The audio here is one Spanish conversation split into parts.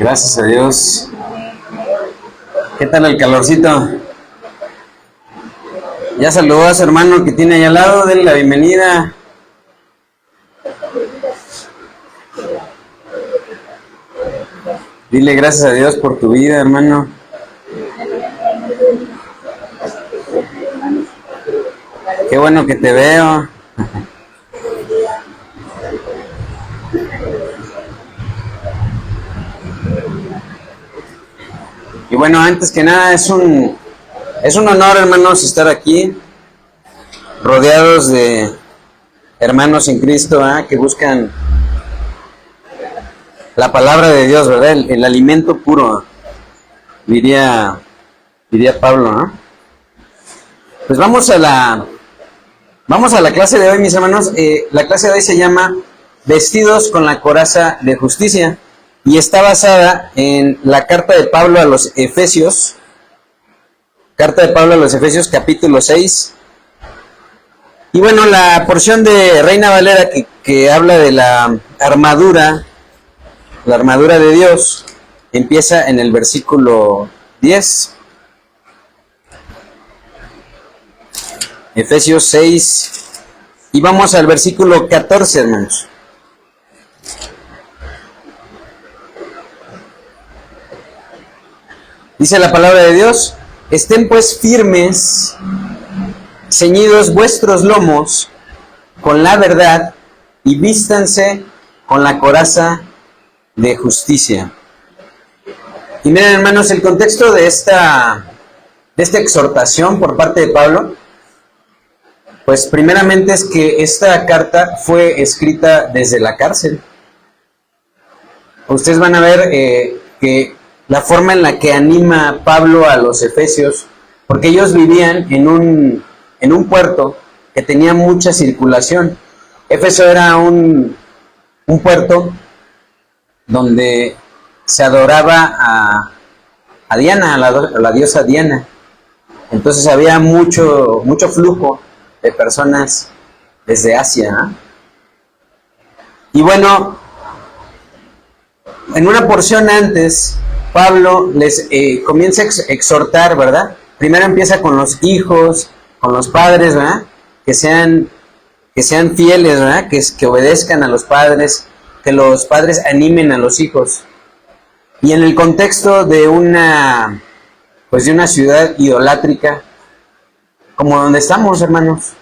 Gracias a Dios. ¿Qué tal el calorcito? Ya saludó a su hermano que tiene ahí al lado, denle la bienvenida. Dile gracias a Dios por tu vida, hermano. Qué bueno que te veo. Y bueno, antes que nada es un honor, hermanos, estar aquí rodeados de hermanos en Cristo, que buscan la palabra de Dios, ¿verdad? El alimento puro, diría Pablo, ¿no? Pues vamos a la clase de hoy, mis hermanos. La clase de hoy se llama Vestidos con la coraza de justicia y está basada en la carta de Pablo a los Efesios, capítulo 6. Y bueno, la porción de Reina Valera que habla de la armadura de Dios, empieza en el versículo 10. Efesios 6, y vamos al versículo 14, hermanos. Dice la palabra de Dios: estén pues firmes, ceñidos vuestros lomos con la verdad, y vístanse con la coraza de justicia. Y miren, hermanos, el contexto de esta exhortación por parte de Pablo, pues primeramente es que esta carta fue escrita desde la cárcel. Ustedes van a ver que la forma en la que anima Pablo a los efesios, porque ellos vivían en un puerto que tenía mucha circulación. Éfeso era un puerto donde se adoraba a Diana, a la diosa Diana. Entonces había mucho flujo de personas desde Asia. Y bueno, en una porción antes, Pablo les comienza a exhortar, ¿verdad? Primero empieza con los hijos, con los padres, ¿verdad? Que sean fieles, ¿verdad? Que obedezcan a los padres, que los padres animen a los hijos. Y en el contexto de una ciudad idolátrica, como donde estamos, hermanos.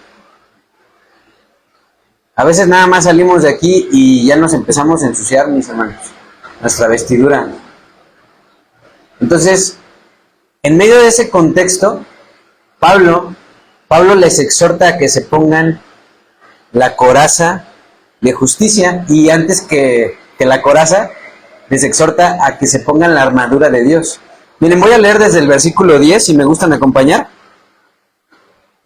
A veces nada más salimos de aquí y ya nos empezamos a ensuciar, mis hermanos, nuestra vestidura. Entonces, en medio de ese contexto, Pablo les exhorta a que se pongan la coraza de justicia, y antes que la coraza, les exhorta a que se pongan la armadura de Dios. Miren, voy a leer desde el versículo 10, si me gustan acompañar.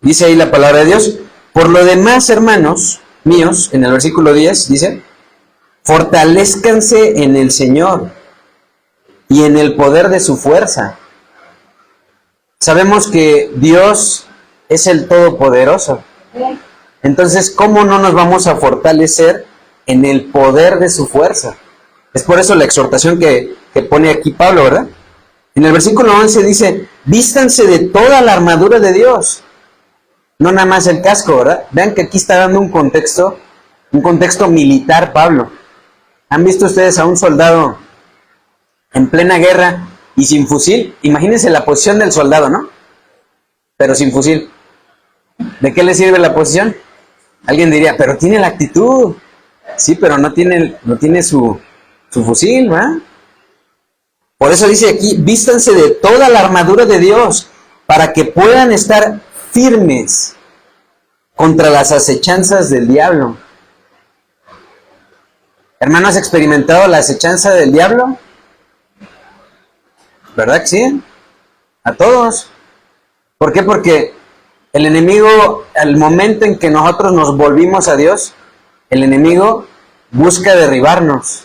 Dice ahí la palabra de Dios: por lo demás, hermanos míos, en el versículo 10 dice: fortalezcanse en el Señor y en el poder de su fuerza. Sabemos que Dios es el Todopoderoso. Entonces, ¿cómo no nos vamos a fortalecer en el poder de su fuerza? Es por eso la exhortación que pone aquí Pablo, ¿verdad? En el versículo 11 dice: vístanse de toda la armadura de Dios. No nada más el casco, ¿verdad? Vean que aquí está dando un contexto militar Pablo. ¿Han visto ustedes a un soldado en plena guerra y sin fusil? Imagínense la posición del soldado, ¿no? Pero sin fusil. ¿De qué le sirve la posición? Alguien diría, pero tiene la actitud. Sí, pero no tiene su fusil, ¿verdad? Por eso dice aquí: vístanse de toda la armadura de Dios, para que puedan estar firmes contra las acechanzas del diablo. Hermano, ¿has experimentado la acechanza del diablo? ¿Verdad que sí? A todos. ¿Por qué? Porque el enemigo, al momento en que nosotros nos volvimos a Dios, el enemigo busca derribarnos,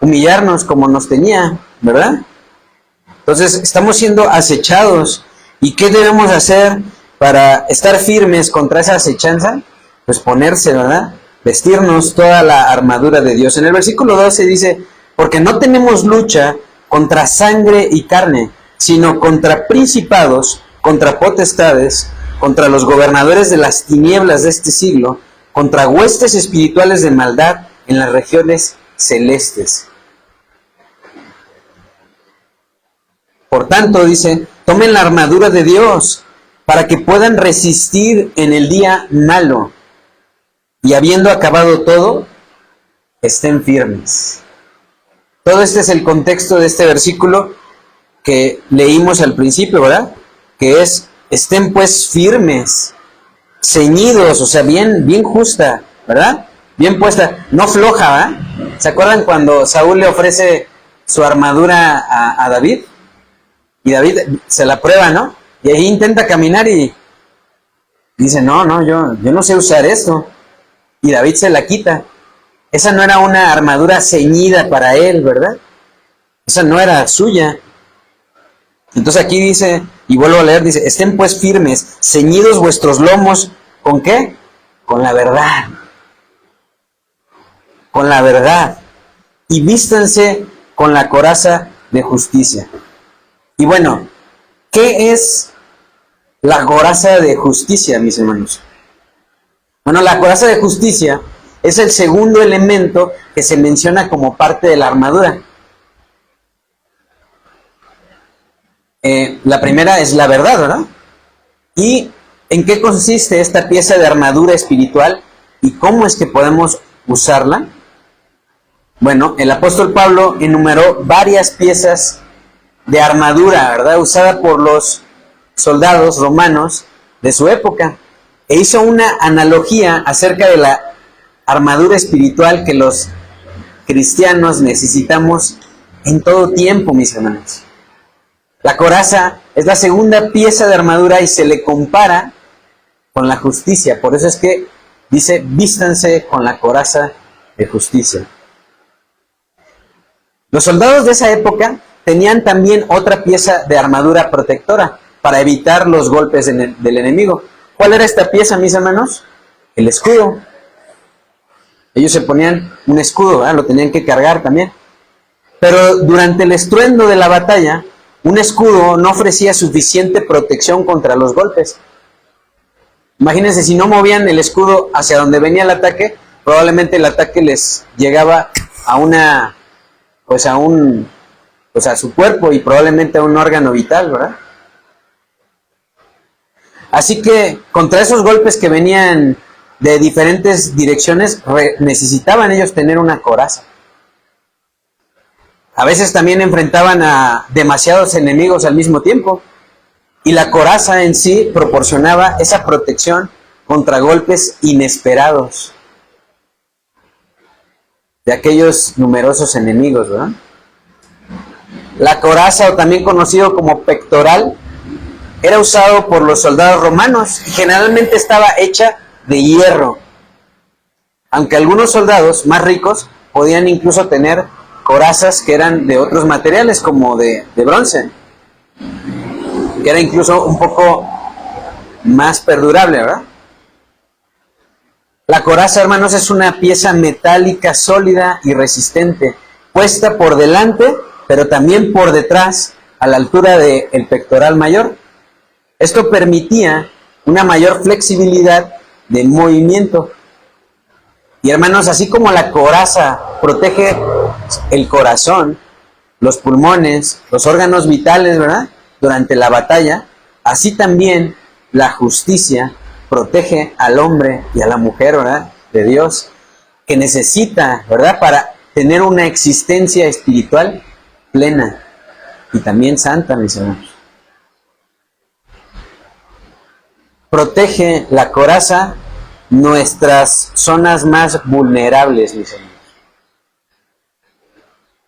humillarnos como nos tenía, ¿verdad? Entonces estamos siendo acechados. ¿Y qué debemos hacer para estar firmes contra esa acechanza? Pues ponerse, ¿verdad? Vestirnos toda la armadura de Dios. En el versículo 12 dice: porque no tenemos lucha contra sangre y carne, sino contra principados, contra potestades, contra los gobernadores de las tinieblas de este siglo, contra huestes espirituales de maldad en las regiones celestes. Por tanto, dice, tomen la armadura de Dios para que puedan resistir en el día malo, y habiendo acabado todo, estén firmes. Todo este es el contexto de este versículo que leímos al principio, ¿verdad? Que es, estén pues firmes, ceñidos, o sea, bien justa, ¿verdad? Bien puesta, no floja, ¿verdad? ¿Se acuerdan cuando Saúl le ofrece su armadura a David? Y David se la prueba, ¿no? Y ahí intenta caminar y dice, no, yo no sé usar esto. Y David se la quita. Esa no era una armadura ceñida para él, ¿verdad? Esa no era suya. Entonces aquí dice, y vuelvo a leer, dice, estén pues firmes, ceñidos vuestros lomos, ¿con qué? Con la verdad. Con la verdad. Y vístanse con la coraza de justicia. Y bueno, ¿qué es la coraza de justicia, mis hermanos? Bueno, la coraza de justicia es el segundo elemento que se menciona como parte de la armadura. La primera es la verdad, ¿verdad? ¿Y en qué consiste esta pieza de armadura espiritual y cómo es que podemos usarla? Bueno, el apóstol Pablo enumeró varias piezas de armadura, ¿verdad? Usada por los soldados romanos de su época. E hizo una analogía acerca de la armadura espiritual que los cristianos necesitamos en todo tiempo, mis hermanos. La coraza es la segunda pieza de armadura y se le compara con la justicia. Por eso es que dice, vístanse con la coraza de justicia. Los soldados de esa época tenían también otra pieza de armadura protectora para evitar los golpes del enemigo. ¿Cuál era esta pieza, mis hermanos? El escudo. Ellos se ponían un escudo, ¿verdad? Lo tenían que cargar también. Pero durante el estruendo de la batalla, un escudo no ofrecía suficiente protección contra los golpes. Imagínense, si no movían el escudo hacia donde venía el ataque, probablemente el ataque les llegaba a su cuerpo y probablemente a un órgano vital, ¿verdad? Así que contra esos golpes que venían de diferentes direcciones, necesitaban ellos tener una coraza. A veces también enfrentaban a demasiados enemigos al mismo tiempo, y la coraza en sí proporcionaba esa protección contra golpes inesperados de aquellos numerosos enemigos, ¿verdad? La coraza, o también conocido como pectoral, era usado por los soldados romanos y generalmente estaba hecha de hierro. Aunque algunos soldados más ricos podían incluso tener corazas que eran de otros materiales, como de bronce, que era incluso un poco más perdurable, ¿verdad? La coraza, hermanos, es una pieza metálica sólida y resistente, puesta por delante, pero también por detrás, a la altura del pectoral mayor. Esto permitía una mayor flexibilidad de movimiento. Y hermanos, así como la coraza protege el corazón, los pulmones, los órganos vitales, ¿verdad?, durante la batalla, así también la justicia protege al hombre y a la mujer, ¿verdad?, de Dios, que necesita, ¿verdad?, para tener una existencia espiritual plena y también santa, mis hermanos. Protege la coraza nuestras zonas más vulnerables, mis hermanos.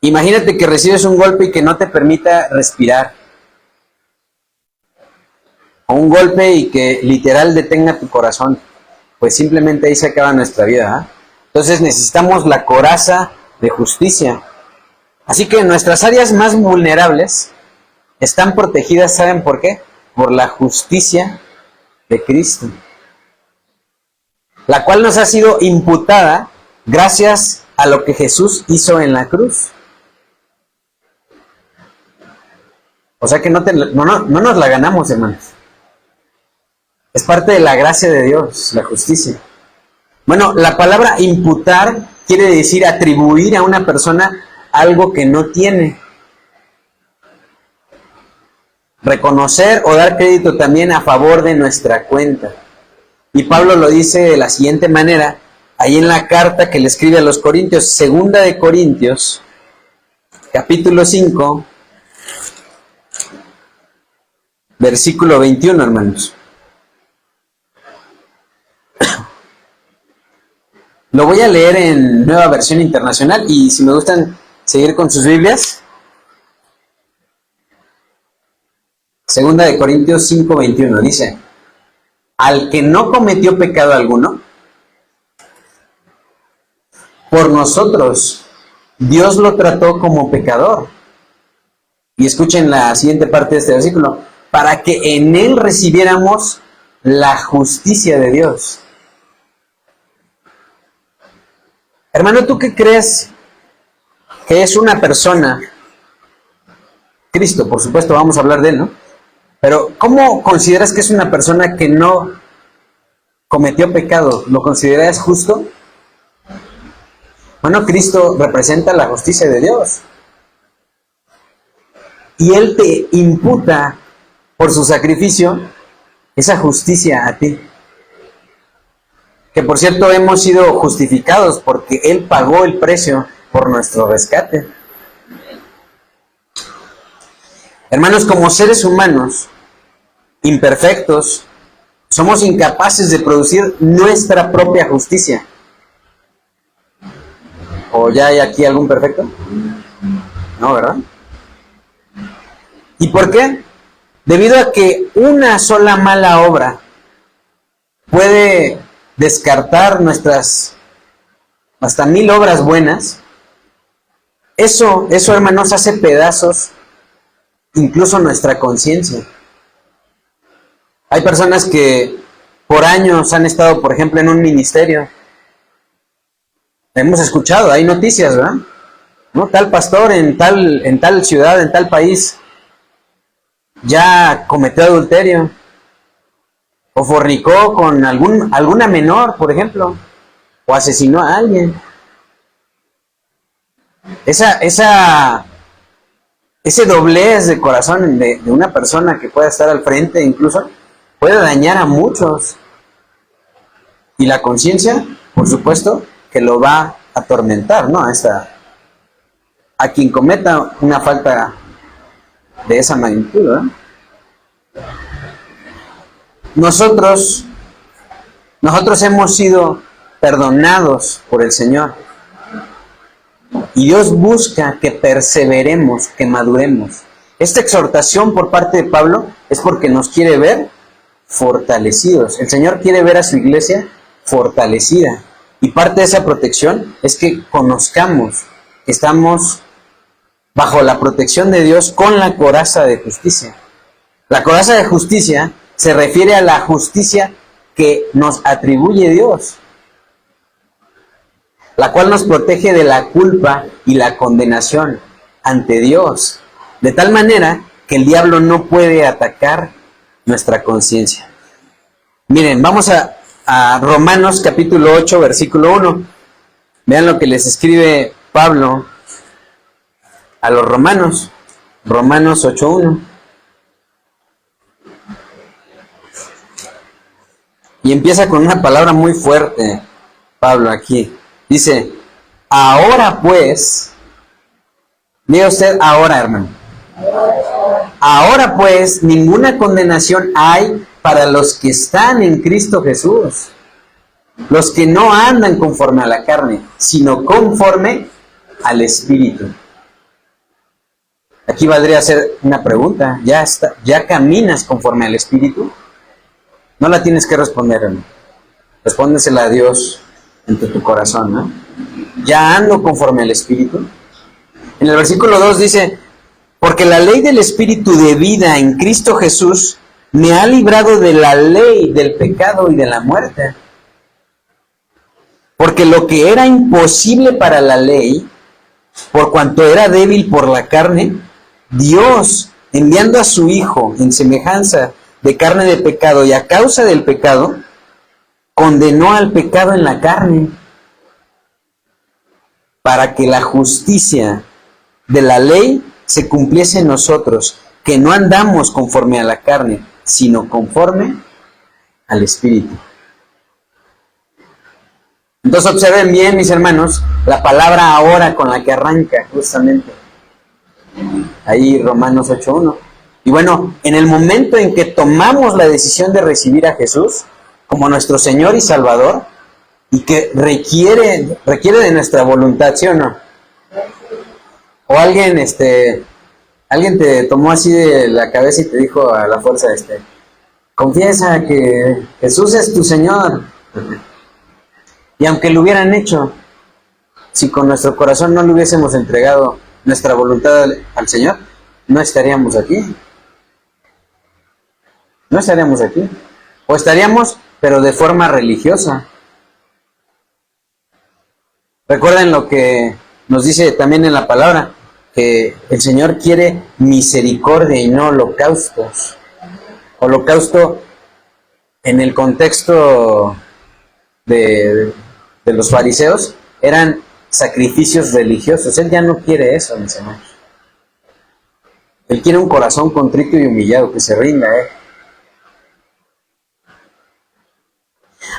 Imagínate que recibes un golpe y que no te permita respirar. O un golpe y que literal detenga tu corazón. Pues simplemente ahí se acaba nuestra vida, ¿eh? Entonces necesitamos la coraza de justicia. Así que nuestras áreas más vulnerables están protegidas, ¿saben por qué? Por la justicia de Cristo, la cual nos ha sido imputada gracias a lo que Jesús hizo en la cruz. O sea que no nos la ganamos, hermanos. Es parte de la gracia de Dios, la justicia. Bueno, la palabra imputar quiere decir atribuir a una persona algo que no tiene. Reconocer o dar crédito también a favor de nuestra cuenta. Y Pablo lo dice de la siguiente manera, ahí en la carta que le escribe a los Corintios, segunda de Corintios, capítulo 5, versículo 21, hermanos. Lo voy a leer en Nueva Versión Internacional y si me gustan seguir con sus Biblias. Segunda de Corintios 5, 21 dice, al que no cometió pecado alguno, por nosotros Dios lo trató como pecador. Y escuchen la siguiente parte de este versículo, para que en él recibiéramos la justicia de Dios. Hermano, ¿tú qué crees que es una persona? Cristo, por supuesto, vamos a hablar de él, ¿no? Pero, ¿cómo consideras que es una persona que no cometió pecado? ¿Lo consideras justo? Bueno, Cristo representa la justicia de Dios. Y Él te imputa por su sacrificio esa justicia a ti. Que por cierto hemos sido justificados porque Él pagó el precio por nuestro rescate. Hermanos, como seres humanos imperfectos, somos incapaces de producir nuestra propia justicia. ¿O ya hay aquí algún perfecto? No, ¿verdad? ¿Y por qué? Debido a que una sola mala obra puede descartar nuestras hasta 1000 obras buenas. Eso, hermanos, hace pedazos incluso nuestra conciencia. Hay personas que por años han estado, por ejemplo, en un ministerio. Hemos escuchado, hay noticias, ¿verdad? ¿No? Tal pastor en tal ciudad, en tal país, ya cometió adulterio. O fornicó con alguna menor, por ejemplo. O asesinó a alguien. Ese doblez de corazón de una persona que pueda estar al frente incluso puede dañar a muchos. Y la conciencia, por supuesto, que lo va a atormentar, ¿no? A quien cometa una falta de esa magnitud, ¿verdad? Nosotros hemos sido perdonados por el Señor. Y Dios busca que perseveremos, que maduremos. Esta exhortación por parte de Pablo es porque nos quiere ver fortalecidos. El Señor quiere ver a su iglesia fortalecida. Y parte de esa protección es que conozcamos que estamos bajo la protección de Dios con la coraza de justicia. La coraza de justicia se refiere a la justicia que nos atribuye Dios, la cual nos protege de la culpa y la condenación ante Dios, de tal manera que el diablo no puede atacar nuestra conciencia. Miren, vamos a Romanos capítulo 8, versículo 1. Vean lo que les escribe Pablo a los romanos. Romanos 8:1. Y empieza con una palabra muy fuerte, Pablo, aquí. Dice, ahora pues, diga usted ahora, hermano. Ahora pues, ninguna condenación hay para los que están en Cristo Jesús. Los que no andan conforme a la carne, sino conforme al Espíritu. Aquí valdría hacer una pregunta. ¿Ya caminas conforme al Espíritu? No la tienes que responder, hermano. Respóndesela a Dios entre tu corazón, ¿no? ¿Ya ando conforme al Espíritu? En el versículo 2 dice, porque la ley del Espíritu de vida en Cristo Jesús me ha librado de la ley del pecado y de la muerte. Porque lo que era imposible para la ley, por cuanto era débil por la carne, Dios enviando a su Hijo en semejanza de carne de pecado y a causa del pecado, condenó al pecado en la carne, para que la justicia de la ley se cumpliese en nosotros, que no andamos conforme a la carne, sino conforme al Espíritu. Entonces observen bien, mis hermanos, la palabra ahora con la que arranca justamente. Ahí Romanos 8:1. Y bueno, en el momento en que tomamos la decisión de recibir a Jesús como nuestro Señor y Salvador, y que requiere de nuestra voluntad, ¿sí o no? O alguien te tomó así de la cabeza y te dijo a la fuerza, confiesa que Jesús es tu Señor. Y aunque lo hubieran hecho, si con nuestro corazón no le hubiésemos entregado nuestra voluntad al Señor, no estaríamos aquí. No estaríamos aquí. O estaríamos, pero de forma religiosa. Recuerden lo que nos dice también en la palabra, que el Señor quiere misericordia y no holocaustos. Holocausto en el contexto de los fariseos eran sacrificios religiosos. Él ya no quiere eso, mis hermanos. Él quiere un corazón contrito y humillado, que se rinda a Él.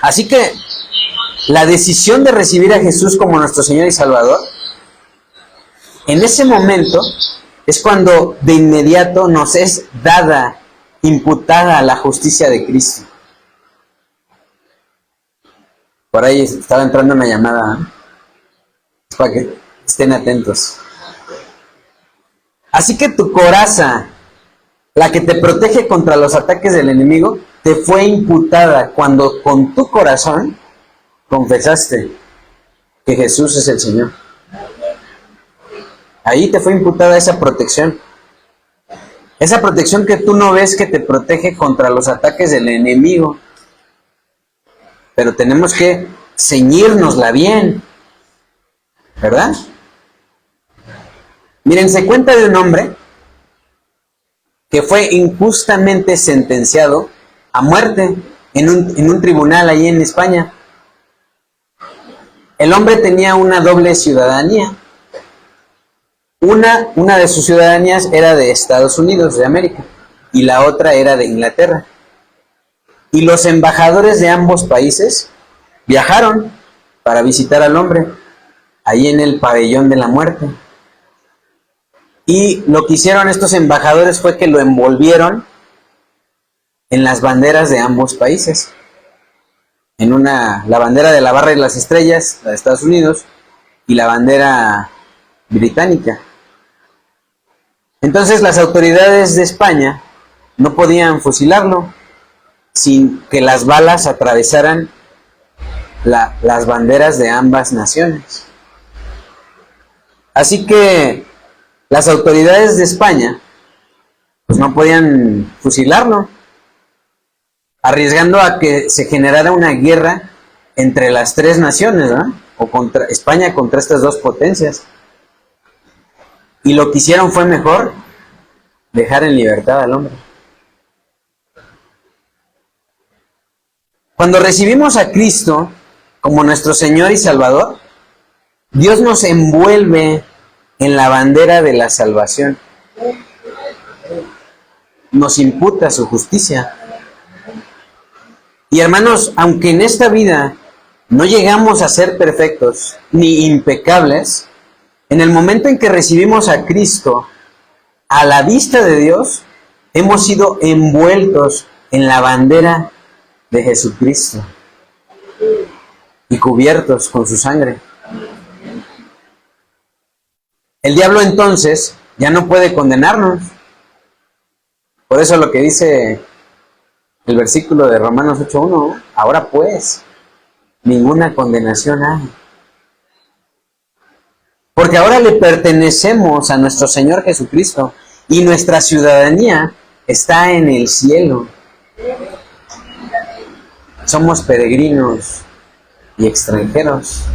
Así que la decisión de recibir a Jesús como nuestro Señor y Salvador, en ese momento es cuando de inmediato nos es dada, imputada la justicia de Cristo. Por ahí estaba entrando una llamada, para que estén atentos. Así que tu coraza, la que te protege contra los ataques del enemigo, te fue imputada cuando con tu corazón confesaste que Jesús es el Señor. Ahí te fue imputada esa protección. Esa protección que tú no ves que te protege contra los ataques del enemigo. Pero tenemos que ceñírnosla bien, ¿verdad? Miren, se cuenta de un hombre que fue injustamente sentenciado a muerte en un tribunal ahí en España. El hombre tenía una doble ciudadanía. Una de sus ciudadanías era de Estados Unidos de América y la otra era de Inglaterra. Y los embajadores de ambos países viajaron para visitar al hombre ahí en el pabellón de la muerte. Y lo que hicieron estos embajadores fue que lo envolvieron en las banderas de ambos países. La bandera de la barra y las estrellas, la de Estados Unidos, y la bandera británica. Entonces las autoridades de España no podían fusilarlo sin que las balas atravesaran las banderas de ambas naciones. Así que las autoridades de España pues no podían fusilarlo, arriesgando a que se generara una guerra entre las tres naciones, ¿verdad? O contra España contra estas dos potencias. Y lo que hicieron fue mejor dejar en libertad al hombre. Cuando recibimos a Cristo como nuestro Señor y Salvador, Dios nos envuelve en la bandera de la salvación. Nos imputa su justicia. Y hermanos, aunque en esta vida no llegamos a ser perfectos ni impecables, en el momento en que recibimos a Cristo, a la vista de Dios, hemos sido envueltos en la bandera de Jesucristo y cubiertos con su sangre. El diablo entonces ya no puede condenarnos. Por eso lo que dice el versículo de Romanos 8:1, ahora pues, ninguna condenación hay. Porque ahora le pertenecemos a nuestro Señor Jesucristo y nuestra ciudadanía está en el cielo. Somos peregrinos y extranjeros.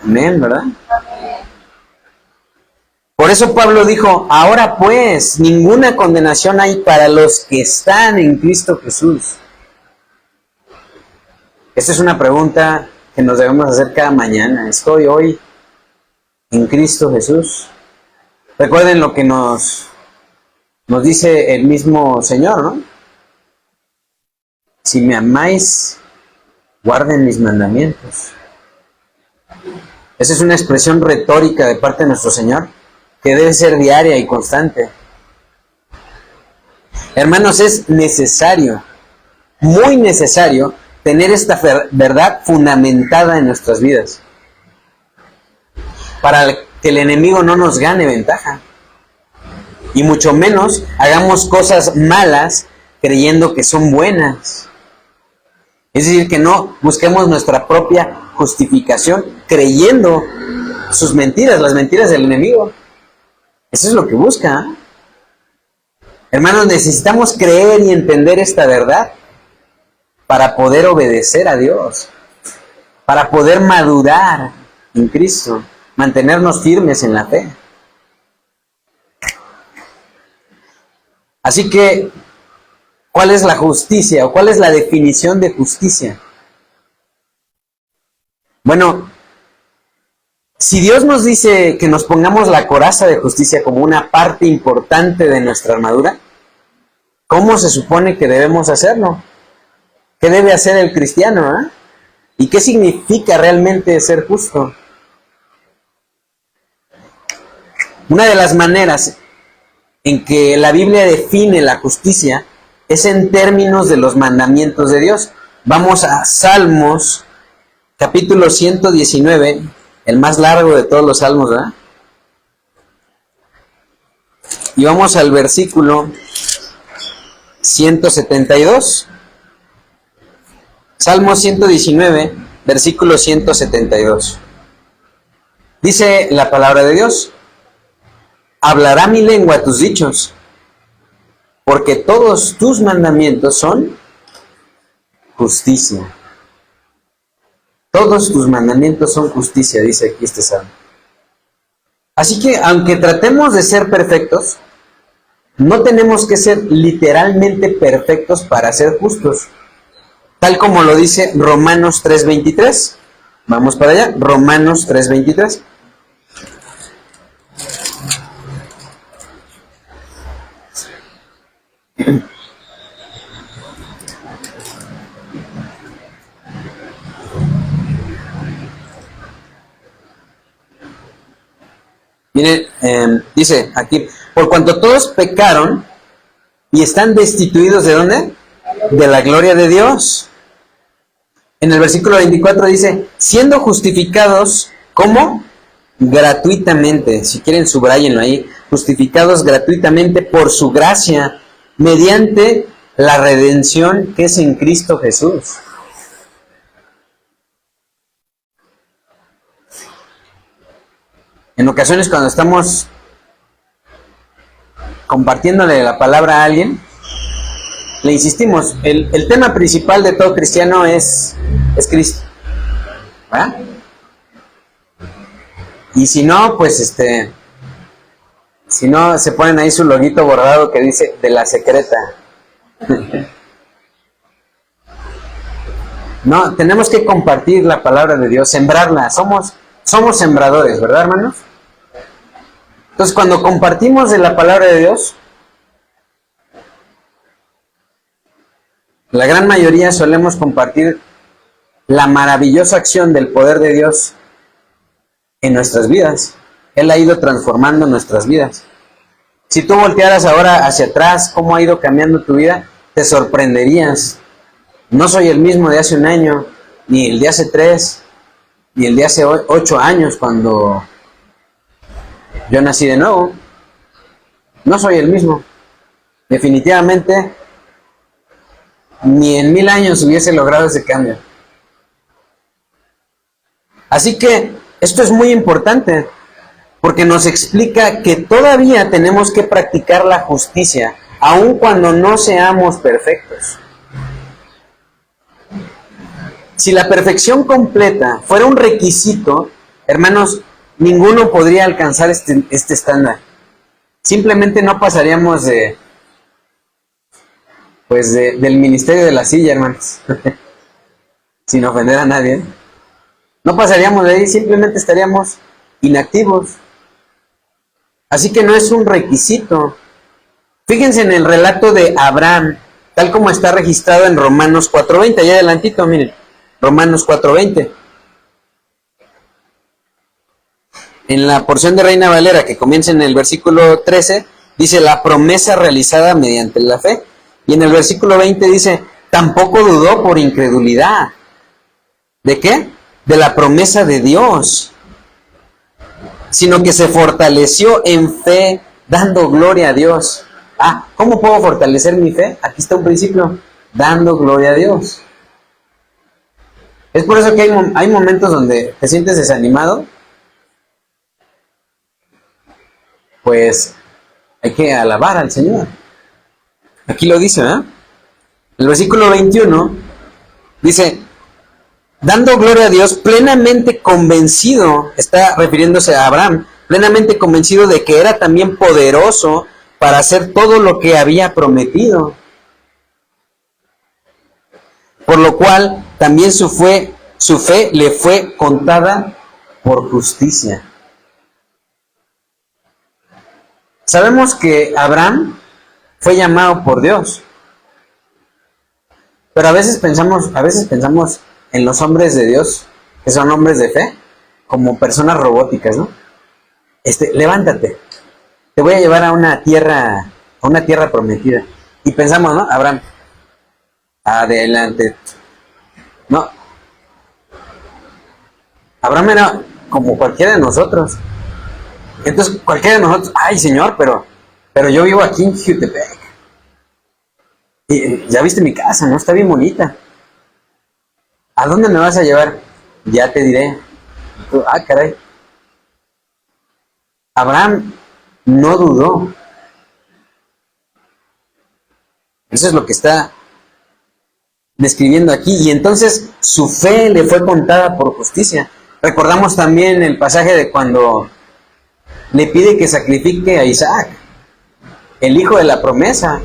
Amén, ¿verdad? Por Por eso Pablo dijo, ahora pues, ninguna condenación hay para los que están en Cristo Jesús. Esta es una pregunta que nos debemos hacer cada mañana. ¿Estoy hoy en Cristo Jesús? Recuerden lo que nos dice el mismo Señor, ¿no? Si me amáis, guarden mis mandamientos. Esa es una expresión retórica de parte de nuestro Señor que debe ser diaria y constante. Hermanos, es necesario, muy necesario, tener esta verdad fundamentada en nuestras vidas para que el enemigo no nos gane ventaja y mucho menos hagamos cosas malas creyendo que son buenas. Es decir, que no busquemos nuestra propia justificación creyendo sus mentiras, las mentiras del enemigo. Eso es lo que busca. Hermanos, necesitamos creer y entender esta verdad para poder obedecer a Dios, para poder madurar en Cristo, mantenernos firmes en la fe. Así que, ¿cuál es la justicia o cuál es la definición de justicia? Bueno, si Dios nos dice que nos pongamos la coraza de justicia como una parte importante de nuestra armadura, ¿cómo se supone que debemos hacerlo? ¿Qué debe hacer el cristiano? ¿Y qué significa realmente ser justo? Una de las maneras en que la Biblia define la justicia es en términos de los mandamientos de Dios. Vamos a Salmos, capítulo 119, el más largo de todos los salmos, ¿verdad? Y vamos al versículo 172. Salmo 119, versículo 172. Dice la palabra de Dios: hablará mi lengua tus dichos, porque todos tus mandamientos son justicia. Todos tus mandamientos son justicia, dice aquí este salmo. Así que, aunque tratemos de ser perfectos, no tenemos que ser literalmente perfectos para ser justos. Tal como lo dice Romanos 3:23. Vamos para allá, Romanos 3:23. Miren, dice aquí, por cuanto todos pecaron y están destituidos ¿de dónde? De la gloria de Dios. En el versículo 24 dice, siendo justificados, ¿cómo? Gratuitamente, si quieren subrayenlo ahí, justificados gratuitamente por su gracia, mediante la redención que es en Cristo Jesús. En ocasiones cuando estamos compartiéndole la palabra a alguien, le insistimos, el tema principal de todo cristiano es Cristo, ¿verdad? Y si no, pues si no, se ponen ahí su loguito bordado que dice de la secreta. No, tenemos que compartir la palabra de Dios, sembrarla. Somos sembradores, ¿verdad, hermanos? Entonces, cuando compartimos de la palabra de Dios, la gran mayoría solemos compartir la maravillosa acción del poder de Dios en nuestras vidas. Él ha ido transformando nuestras vidas. Si tú voltearas ahora hacia atrás, cómo ha ido cambiando tu vida, te sorprenderías. No soy el mismo de hace un año, ni el de hace 3, ni el de hace 8 años cuando yo nací de nuevo. No soy el mismo. Definitivamente, ni en 1000 años hubiese logrado ese cambio. Así que esto es muy importante, porque nos explica que todavía tenemos que practicar la justicia, aun cuando no seamos perfectos. Si la perfección completa fuera un requisito, hermanos, ninguno podría alcanzar este estándar. Simplemente no pasaríamos del ministerio de la silla, hermanos. Sin ofender a nadie. No pasaríamos de ahí, simplemente estaríamos inactivos. Así que no es un requisito. Fíjense en el relato de Abraham, tal como está registrado en Romanos 4:20. Allá adelantito, miren. Romanos 4:20. En la porción de Reina Valera, que comienza en el versículo 13, dice la promesa realizada mediante la fe. Y en el versículo 20 dice, tampoco dudó por incredulidad. ¿De qué? De la promesa de Dios. Sino que se fortaleció en fe, dando gloria a Dios. ¿Cómo puedo fortalecer mi fe? Aquí está un principio, dando gloria a Dios. Es por eso que hay momentos donde te sientes desanimado. Pues hay que alabar al Señor. Aquí lo dice, ¿eh? El versículo 21 dice, dando gloria a Dios, plenamente convencido, está refiriéndose a Abraham, plenamente convencido de que era también poderoso para hacer todo lo que había prometido. Por lo cual también su fe le fue contada por justicia. Sabemos que Abraham fue llamado por Dios. Pero a veces pensamos en los hombres de Dios, que son hombres de fe, como personas robóticas, ¿no? Levántate, te voy a llevar a una tierra prometida. Y pensamos, ¿no? Abraham, adelante. No. Abraham era como cualquiera de nosotros. Entonces, cualquiera de nosotros, ay Señor, pero yo vivo aquí en Jutepec. Y ya viste mi casa, ¿no? Está bien bonita. ¿A dónde me vas a llevar? Ya te diré. Caray. Abraham no dudó. Eso es lo que está describiendo aquí. Y entonces su fe le fue contada por justicia. Recordamos también el pasaje de cuando le pide que sacrifique a Isaac, el hijo de la promesa.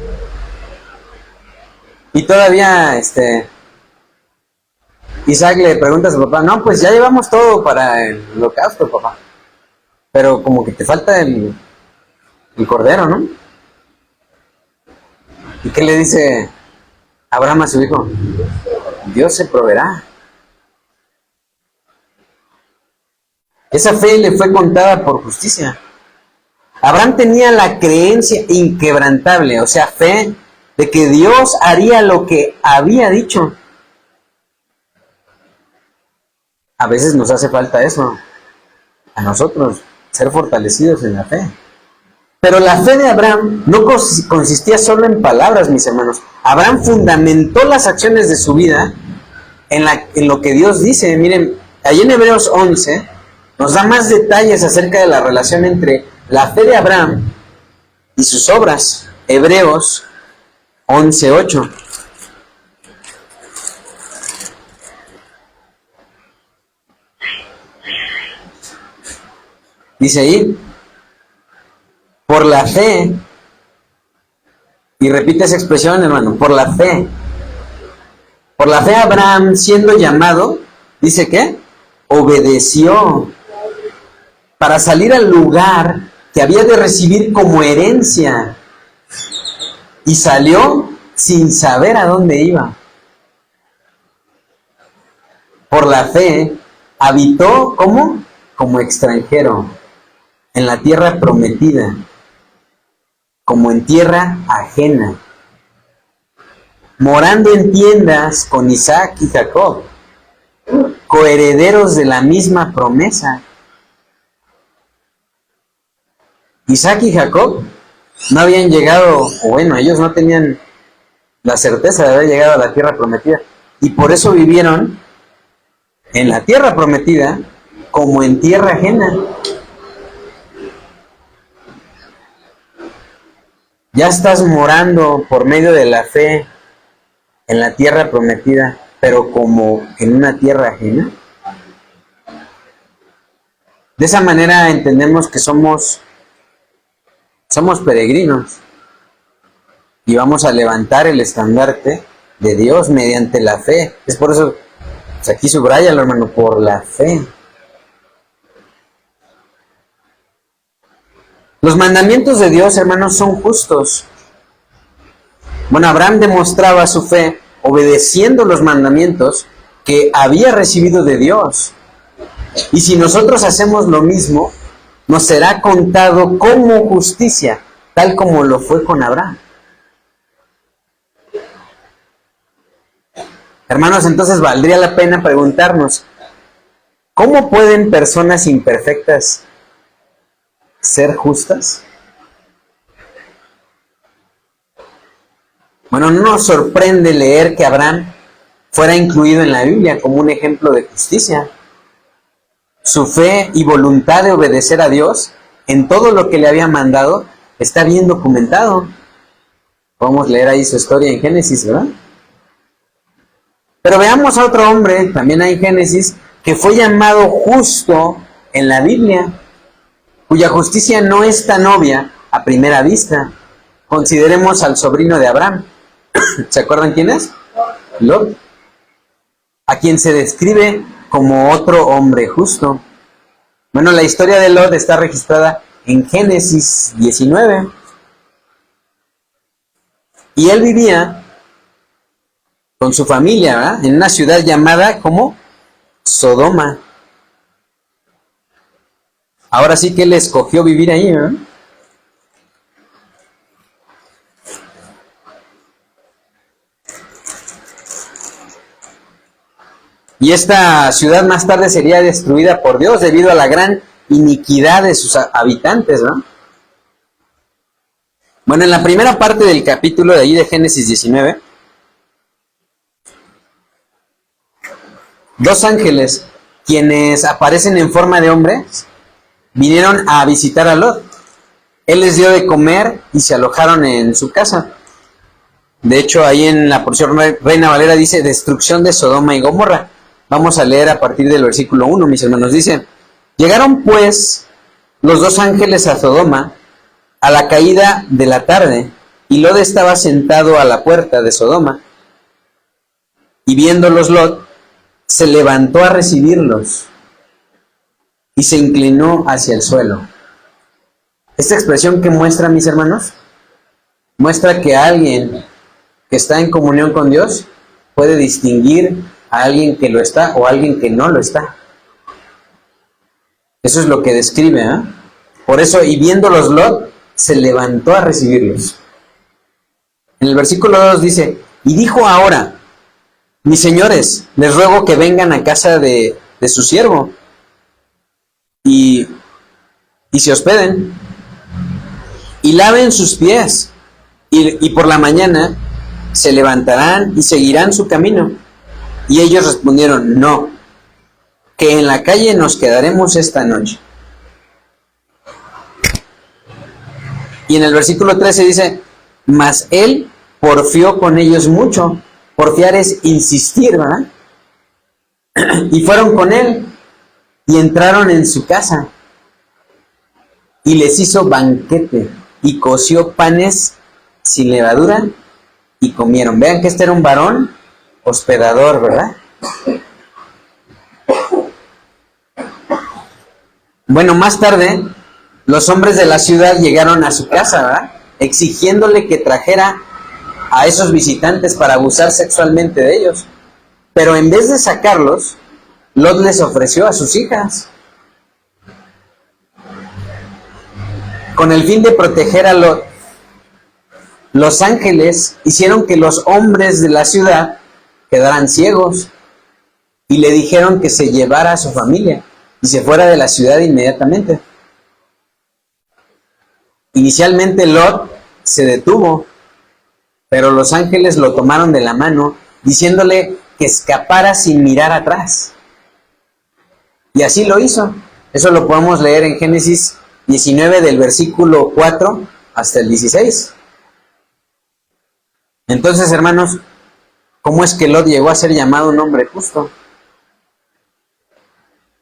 Y todavía Isaac le pregunta a su papá, no, pues ya llevamos todo para el holocausto, papá. Pero como que te falta el cordero, ¿no? ¿Y qué le dice Abraham a su hijo? Dios se proveerá. Esa fe le fue contada por justicia. Abraham tenía la creencia inquebrantable, o sea, fe de que Dios haría lo que había dicho. A veces nos hace falta eso, a nosotros, ser fortalecidos en la fe. Pero la fe de Abraham no consistía solo en palabras, mis hermanos. Abraham fundamentó las acciones de su vida en lo que Dios dice. Miren, ahí en Hebreos 11 nos da más detalles acerca de la relación entre la fe de Abraham y sus obras. Hebreos 11:8. Dice ahí, por la fe, y repite esa expresión, hermano, por la fe Abraham, siendo llamado, dice que obedeció para salir al lugar que había de recibir como herencia, y salió sin saber a dónde iba. Por la fe habitó como extranjero en la tierra prometida, como en tierra ajena, morando en tiendas con Isaac y Jacob, coherederos de la misma promesa. Isaac y Jacob no habían llegado, o bueno, ellos no tenían la certeza de haber llegado a la tierra prometida, y por eso vivieron en la tierra prometida como en tierra ajena. Ya estás morando por medio de la fe en la tierra prometida, pero como en una tierra ajena. De esa manera entendemos que somos peregrinos y vamos a levantar el estandarte de Dios mediante la fe. Es por eso, pues aquí subrayalo, hermano, por la fe. Los mandamientos de Dios, hermanos, son justos. Bueno, Abraham demostraba su fe obedeciendo los mandamientos que había recibido de Dios. Y si nosotros hacemos lo mismo, nos será contado como justicia, tal como lo fue con Abraham. Hermanos, entonces valdría la pena preguntarnos, ¿cómo pueden personas imperfectas ser justas? Bueno, no nos sorprende leer que Abraham fuera incluido en la Biblia como un ejemplo de justicia. Su fe y voluntad de obedecer a Dios en todo lo que le había mandado está bien documentado. Podemos leer ahí su historia en Génesis, ¿verdad? Pero veamos a otro hombre, también hay en Génesis, que fue llamado justo en la Biblia, cuya justicia no es tan obvia a primera vista. Consideremos al sobrino de Abraham. ¿Se acuerdan quién es? Lot. A quien se describe como otro hombre justo. Bueno, la historia de Lot está registrada en Génesis 19. Y él vivía con su familia, ¿verdad?, en una ciudad llamada como Sodoma. Ahora sí que él escogió vivir ahí, ¿verdad? Y esta ciudad más tarde sería destruida por Dios debido a la gran iniquidad de sus habitantes, ¿no? Bueno, en la primera parte del capítulo de ahí de Génesis 19, dos ángeles, quienes aparecen en forma de hombres, vinieron a visitar a Lot. Él les dio de comer y se alojaron en su casa. De hecho, ahí en la porción Reina Valera dice destrucción de Sodoma y Gomorra. Vamos a leer a partir del versículo 1, mis hermanos. Dice, llegaron pues los dos ángeles a Sodoma a la caída de la tarde, y Lot estaba sentado a la puerta de Sodoma. Y viéndolos Lot, se levantó a recibirlos y se inclinó hacia el suelo. Esta expresión que muestra, mis hermanos, muestra que alguien que está en comunión con Dios puede distinguir a alguien que lo está o a alguien que no lo está. Eso es lo que describe, ¿eh? Por eso, y viéndolos Lot, se levantó a recibirlos. En el versículo 2 dice, y dijo ahora, mis señores, les ruego que vengan a casa de su siervo y se hospeden y laven sus pies y por la mañana se levantarán y seguirán su camino. Y ellos respondieron, no, que en la calle nos quedaremos esta noche. Y en el versículo 13 dice, mas él porfió con ellos mucho. Porfiar es insistir, ¿verdad? Y fueron con él y entraron en su casa y les hizo banquete y coció panes sin levadura y comieron. Vean que este era un varón hospedador, ¿verdad? Bueno, más tarde, los hombres de la ciudad llegaron a su casa, ¿verdad?, exigiéndole que trajera a esos visitantes para abusar sexualmente de ellos. Pero en vez de sacarlos, Lot les ofreció a sus hijas. Con el fin de proteger a Lot, los ángeles hicieron que los hombres de la ciudad quedaran ciegos y le dijeron que se llevara a su familia y se fuera de la ciudad inmediatamente. Inicialmente Lot se detuvo, pero los ángeles lo tomaron de la mano, diciéndole que escapara sin mirar atrás. Y así lo hizo. Eso lo podemos leer en Génesis 19 del versículo 4 hasta el 16. Entonces, hermanos, ¿cómo es que Lot llegó a ser llamado un hombre justo?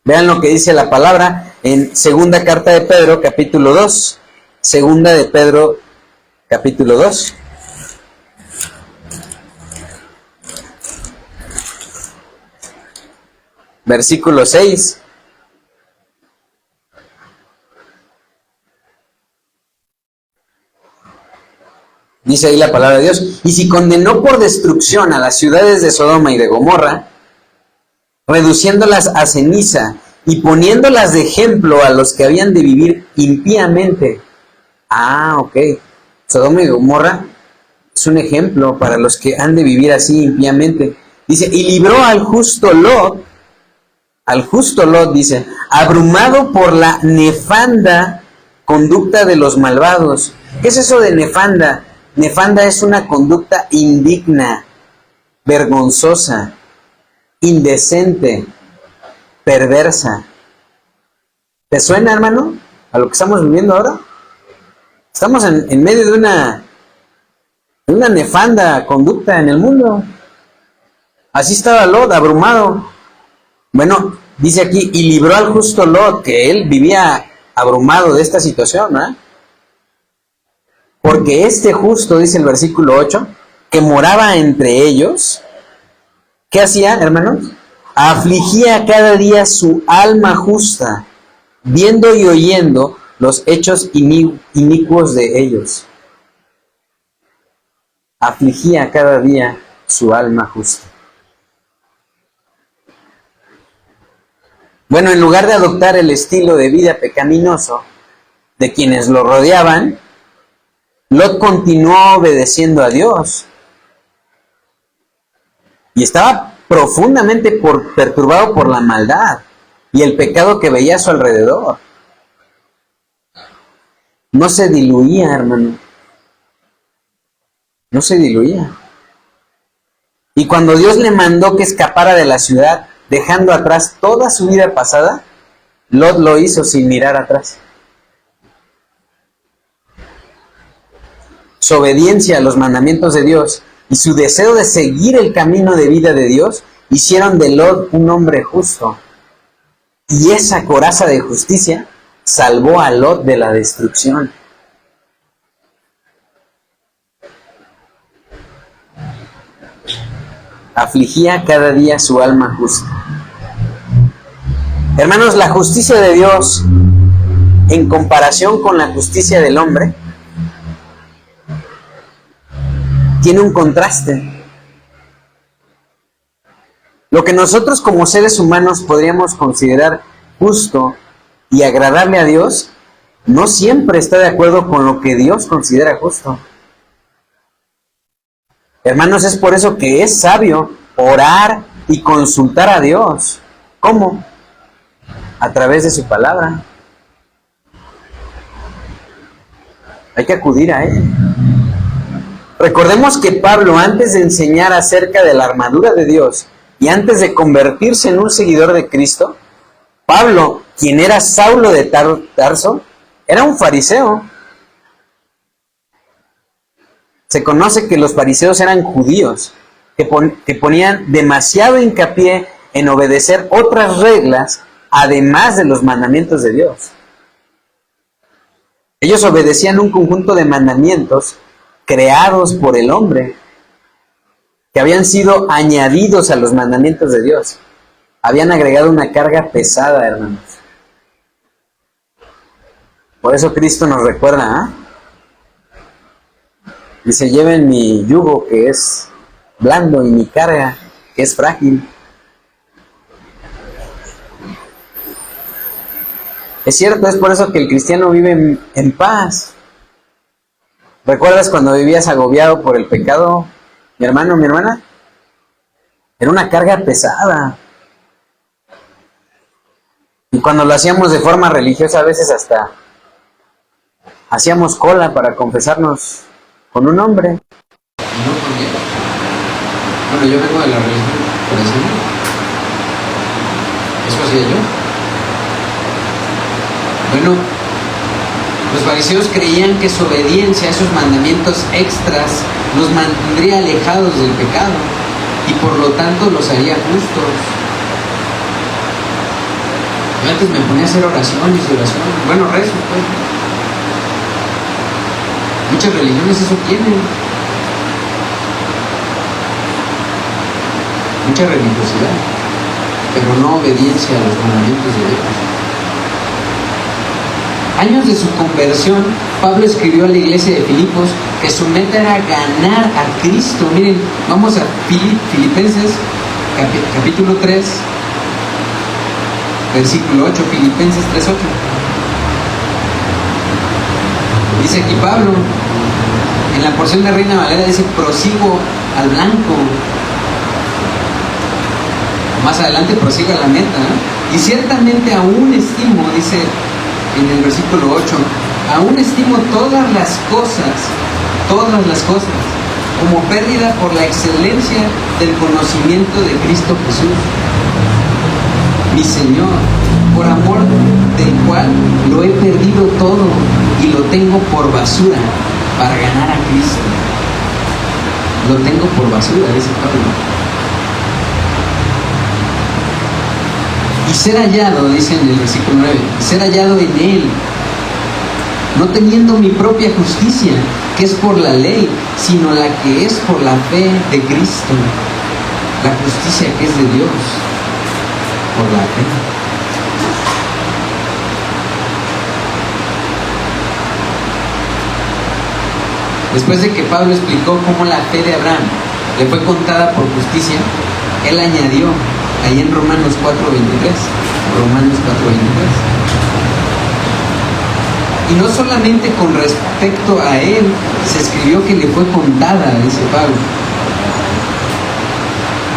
Vean lo que dice la palabra. en segunda carta de Pedro, capítulo 2. Segunda de Pedro, capítulo 2. Versículo 6. Dice ahí la palabra de Dios: y si condenó por destrucción a las ciudades de Sodoma y de Gomorra, reduciéndolas a ceniza y poniéndolas de ejemplo a los que habían de vivir impíamente. Ok. Sodoma y Gomorra es un ejemplo para los que han de vivir así impíamente. Dice, y libró al justo Lot, dice, abrumado por la nefanda conducta de los malvados. ¿Qué es eso de nefanda? Nefanda es una conducta indigna, vergonzosa, indecente, perversa. ¿Te suena, hermano, a lo que estamos viviendo ahora? Estamos en medio de una nefanda conducta en el mundo. Así estaba Lot, abrumado. Bueno, dice aquí, y libró al justo Lot, que él vivía abrumado de esta situación, ¿no? Porque este justo, dice el versículo 8, que moraba entre ellos, ¿qué hacía, hermanos? Afligía cada día su alma justa, viendo y oyendo los hechos inicuos de ellos. Afligía cada día su alma justa. Bueno, en lugar de adoptar el estilo de vida pecaminoso de quienes lo rodeaban, Lot continuó obedeciendo a Dios. Y estaba profundamente perturbado por la maldad y el pecado que veía a su alrededor. No se diluía, hermano. No se diluía. Y cuando Dios le mandó que escapara de la ciudad, dejando atrás toda su vida pasada, Lot lo hizo sin mirar atrás. Su obediencia a los mandamientos de Dios y su deseo de seguir el camino de vida de Dios hicieron de Lot un hombre justo. Y esa coraza de justicia salvó a Lot de la destrucción. Afligía cada día su alma justa. Hermanos, la justicia de Dios, en comparación con la justicia del hombre, tiene un contraste. Lo que nosotros como seres humanos podríamos considerar justo y agradable a Dios, no siempre está de acuerdo con lo que Dios considera justo. Hermanos, es por eso que es sabio orar y consultar a Dios. ¿Cómo? A través de su palabra. Hay que acudir a Él. Recordemos que Pablo, antes de enseñar acerca de la armadura de Dios y antes de convertirse en un seguidor de Cristo, Pablo, quien era Saulo de Tarso, era un fariseo. Se conoce que los fariseos eran judíos, que ponían demasiado hincapié en obedecer otras reglas, además de los mandamientos de Dios. Ellos obedecían un conjunto de mandamientos creados por el hombre, que habían sido añadidos a los mandamientos de Dios. Habían agregado una carga pesada, hermanos. Por eso Cristo nos recuerda, dice, lleven mi yugo que es blando y mi carga que es frágil. Es cierto, es por eso que el cristiano vive en paz. ¿Recuerdas cuando vivías agobiado por el pecado, mi hermano, mi hermana? Era una carga pesada. Y cuando lo hacíamos de forma religiosa, a veces hasta hacíamos cola para confesarnos con un hombre. No, porque, bueno, yo vengo de la religión parecida. Eso hacía yo. Bueno, los fariseos creían que su obediencia a esos mandamientos extras los mantendría alejados del pecado y por lo tanto los haría justos. Yo antes me ponía a hacer oraciones y oraciones. Bueno, rezo, pues. Muchas religiones eso tienen. Mucha religiosidad, pero no obediencia a los mandamientos de Dios. Años de su conversión, Pablo escribió a la iglesia de Filipos que su meta era ganar a Cristo. Miren, vamos a Filipenses capítulo 3, versículo 8, Filipenses 3:8. Dice aquí Pablo, en la porción de Reina Valera dice, prosigo al blanco. Más adelante prosigo a la meta, ¿eh? Y ciertamente aún estimo, dice en el versículo 8, aún estimo todas las cosas, como pérdida por la excelencia del conocimiento de Cristo Jesús, mi Señor, por amor del cual lo he perdido todo y lo tengo por basura para ganar a Cristo. Lo tengo por basura, dice Pablo. Y ser hallado, dice en el versículo 9, ser hallado en Él, no teniendo mi propia justicia, que es por la ley, sino la que es por la fe de Cristo, la justicia que es de Dios, por la fe. Después de que Pablo explicó cómo la fe de Abraham le fue contada por justicia, él añadió ahí en Romanos 4:23. Romanos 4:23. Y no solamente con respecto a él se escribió que le fue contada, dice Pablo,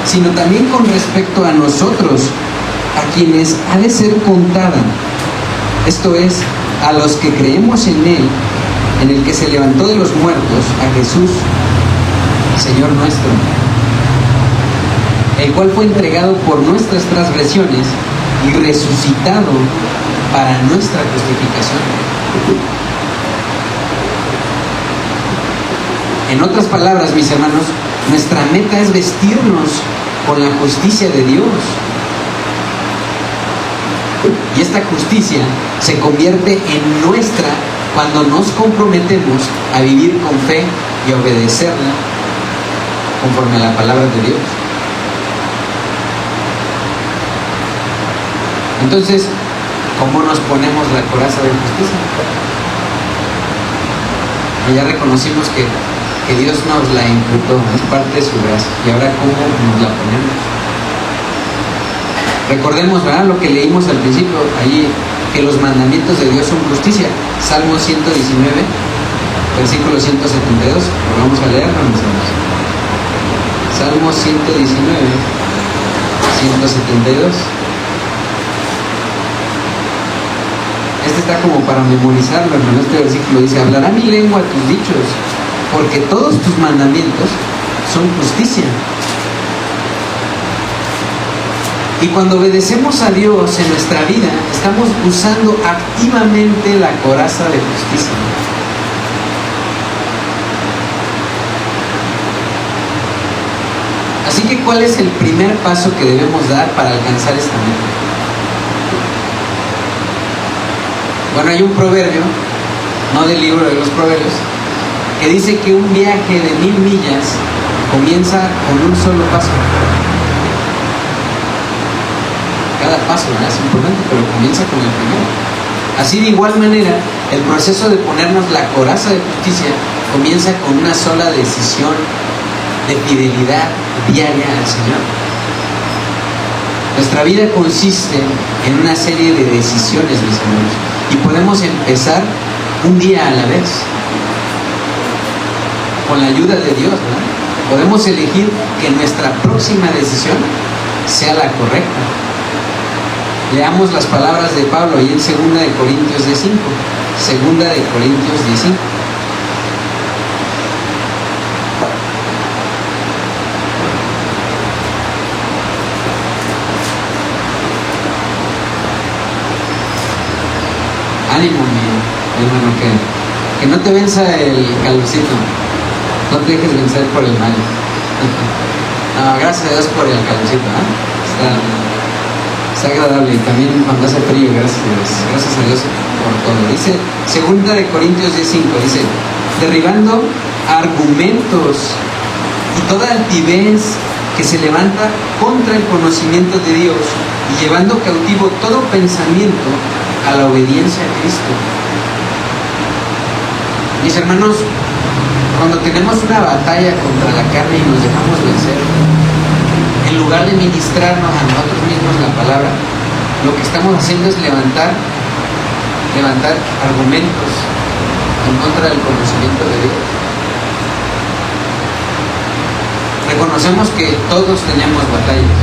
sino también con respecto a nosotros, a quienes ha de ser contada. Esto es, a los que creemos en él, en el que se levantó de los muertos, a Jesús, Señor nuestro, el cual fue entregado por nuestras transgresiones y resucitado para nuestra justificación. En otras palabras, mis hermanos, nuestra meta es vestirnos con la justicia de Dios. Y esta justicia se convierte en nuestra cuando nos comprometemos a vivir con fe y obedecerla conforme a la palabra de Dios. Entonces, ¿cómo nos ponemos la coraza de justicia? Y ya reconocimos que Dios nos la imputó, es parte de su gracia. Y ahora, ¿cómo nos la ponemos? Recordemos, ¿verdad? Lo que leímos al principio, allí, que los mandamientos de Dios son justicia. Salmo 119, versículo 172. Lo vamos a leer, mis hermanos. Salmo 119, 172. Este está como para memorizarlo, hermano. Este versículo dice, hablará mi lengua tus dichos, porque todos tus mandamientos son justicia. Y cuando obedecemos a Dios en nuestra vida, estamos usando activamente la coraza de justicia. Así que, ¿cuál es el primer paso que debemos dar para alcanzar esta meta? Bueno, hay un proverbio, no del libro de los proverbios, que dice que un viaje de 1000 millas comienza con un solo paso. Cada paso, ¿no?, es importante, pero comienza con el primero. Así, de igual manera, el proceso de ponernos la coraza de justicia comienza con una sola decisión de fidelidad diaria al Señor. Nuestra vida consiste en una serie de decisiones, mis hermanos, y podemos empezar un día a la vez, con la ayuda de Dios, ¿no? Podemos elegir que nuestra próxima decisión sea la correcta. Leamos las palabras de Pablo ahí en 2 de Corintios 5. 2 de Corintios 5. Ánimo, mi hermano, que no te venza el calorcito. No te dejes vencer por el mal. No, gracias a Dios por el calorcito, ¿eh? Está agradable y también cuando hace frío, gracias a Dios por todo. Dice 2 Corintios 10:5, dice, derribando argumentos y toda altivez que se levanta contra el conocimiento de Dios y llevando cautivo todo pensamiento a la obediencia a Cristo. Mis hermanos, cuando tenemos una batalla contra la carne y nos dejamos vencer, en lugar de ministrarnos a nosotros mismos la palabra, lo que estamos haciendo es levantar argumentos en contra del conocimiento de Dios. Reconocemos que todos tenemos batallas,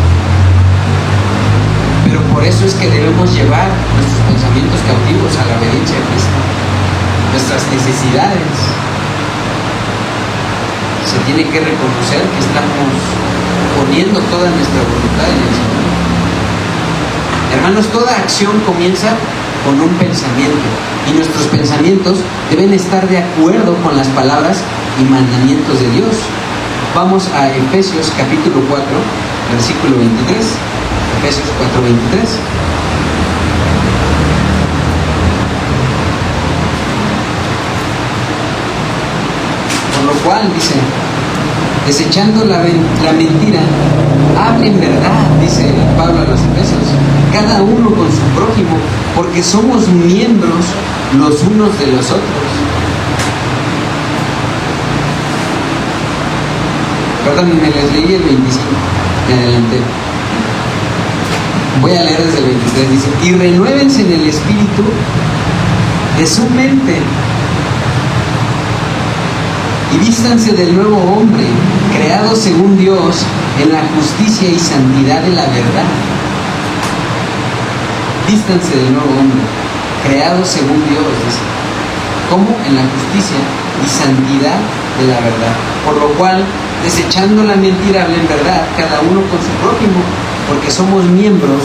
pero por eso es que debemos llevar nuestros pensamientos cautivos a la obediencia a Cristo. Nuestras necesidades, se tiene que reconocer que estamos poniendo toda nuestra voluntad en el Señor. Hermanos, toda acción comienza con un pensamiento y nuestros pensamientos deben estar de acuerdo con las palabras y mandamientos de Dios. Vamos a Efesios capítulo 4, versículo 23. Efesios 4, 23. Por lo cual, dice, desechando la mentira, hablen verdad, dice Pablo a los Efesios, cada uno con su prójimo, porque somos miembros los unos de los otros. Perdónenme, les leí el 25, me adelanté. Voy a leer desde el 23, dice, y renuévense en el espíritu de su mente, y vístanse del nuevo hombre, creado según Dios, en la justicia y santidad de la verdad. Vístanse del nuevo hombre, creado según Dios, dice. ¿Cómo? En la justicia y santidad de la verdad. Por lo cual, desechando la mentira, hablen verdad, cada uno con su prójimo, porque somos miembros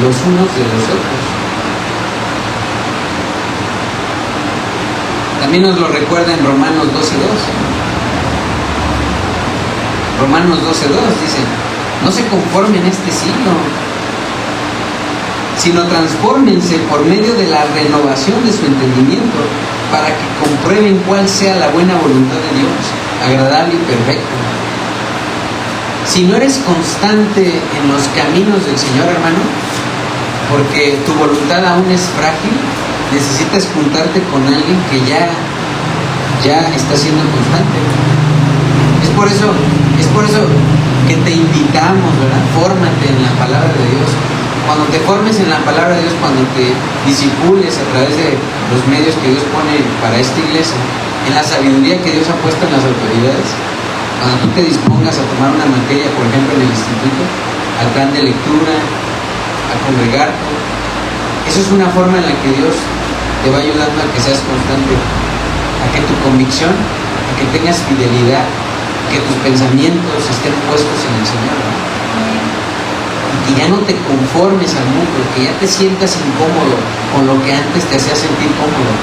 los unos de los otros. También nos lo recuerda en Romanos 12:2. Romanos 12:2 dice, no se conformen a este siglo, sino transfórmense por medio de la renovación de su entendimiento, para que comprueben cuál sea la buena voluntad de Dios, agradable y perfecta. Si no eres constante en los caminos del Señor, hermano, porque tu voluntad aún es frágil, necesitas juntarte con alguien que ya está siendo constante. Es por eso que te invitamos, ¿verdad? Fórmate en la palabra de Dios. Cuando te formes en la palabra de Dios, cuando te disipules a través de los medios que Dios pone para esta iglesia, en la sabiduría que Dios ha puesto en las autoridades, cuando tú te dispongas a tomar una materia, por ejemplo, en el instituto, al plan de lectura, a congregarte, eso es una forma en la que Dios te va ayudando a que seas constante, a que tu convicción, a que tengas fidelidad, que tus pensamientos estén puestos en el Señor, ¿no? Y que ya no te conformes al mundo, que ya te sientas incómodo con lo que antes te hacía sentir cómodo.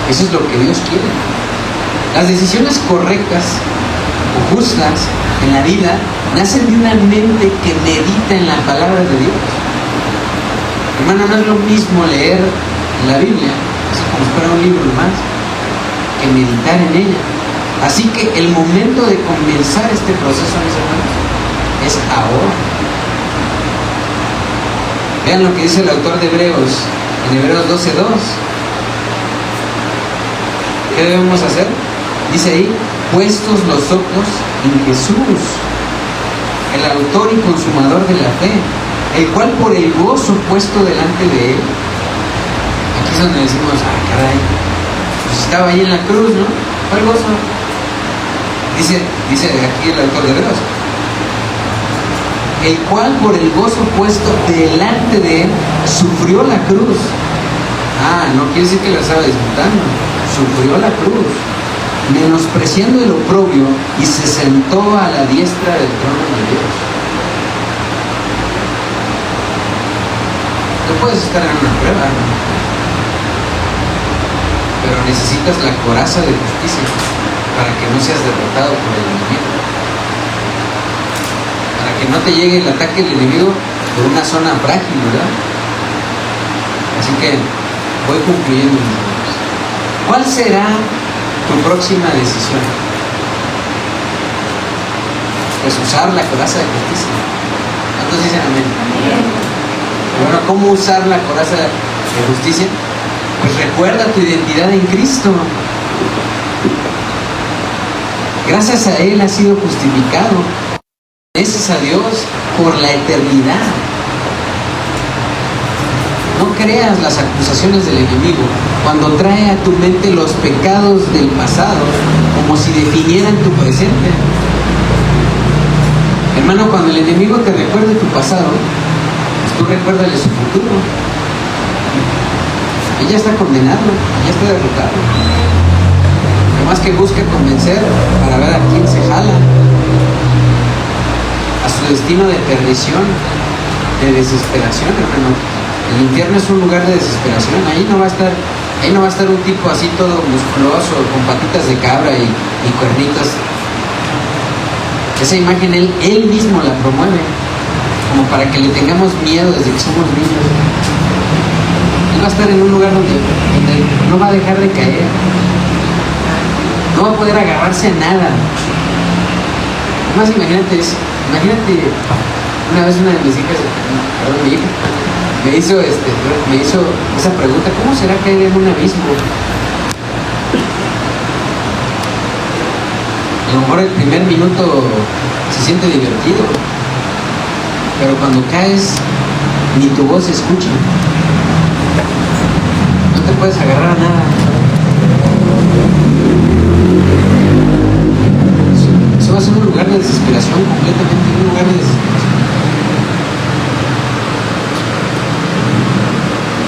Eso es lo que Dios quiere. Las decisiones correctas o justas en la vida nacen de una mente que medita en la palabra de Dios. Hermano, no es lo mismo leer la Biblia, así como si fuera un libro más, que meditar en ella. Así que el momento de comenzar este proceso, mis hermanos, es ahora. Vean lo que dice el autor de Hebreos, en Hebreos 12:2. ¿Qué debemos hacer? Dice ahí, puestos los ojos en Jesús, el autor y consumador de la fe, el cual por el gozo puesto delante de él. Aquí es donde decimos, caray, pues estaba ahí en la cruz, ¿no? ¿Cuál gozo? Dice aquí el autor de Hebreos, el cual por el gozo puesto delante de él sufrió la cruz. No quiere decir que la estaba disfrutando, sufrió la cruz, menospreciando el oprobio, y se sentó a la diestra del trono de Dios. Tú puedes estar en una prueba, ¿no? Pero necesitas la coraza de justicia para que no seas derrotado por el enemigo. para que no te llegue el ataque del enemigo por una zona frágil, ¿verdad? Así que voy concluyendo, mis hermanos. ¿Cuál será tu próxima decisión? Pues usar la coraza de justicia. ¿Cuántos dicen amén? Bueno, ¿cómo usar la coraza de justicia? Pues recuerda tu identidad en Cristo. Gracias a Él has sido justificado. Gracias a Dios por la eternidad. No creas las acusaciones del enemigo cuando trae a tu mente los pecados del pasado como si definieran tu presente. Hermano, cuando el enemigo te recuerde tu pasado, pues tú recuérdale su futuro. Él ya está condenado, ya está derrotado. Además que busca convencer para ver a quién se jala a su destino de perdición, de desesperación, hermano. El infierno es un lugar de desesperación. Ahí no va a estar un tipo así todo musculoso, con patitas de cabra y cuernitos. Esa imagen él mismo la promueve, como para que le tengamos miedo desde que somos niños. Él va a estar en un lugar donde no va a dejar de caer. No va a poder agarrarse a nada. Además, imagínate, una vez una de mis hijas, mi hija, me hizo esa pregunta: ¿cómo será caer en un abismo? A lo mejor el primer minuto se siente divertido, pero cuando caes ni tu voz se escucha. No te puedes agarrar a nada. Eso va a ser un lugar de desesperación, completamente un lugar de desesperación.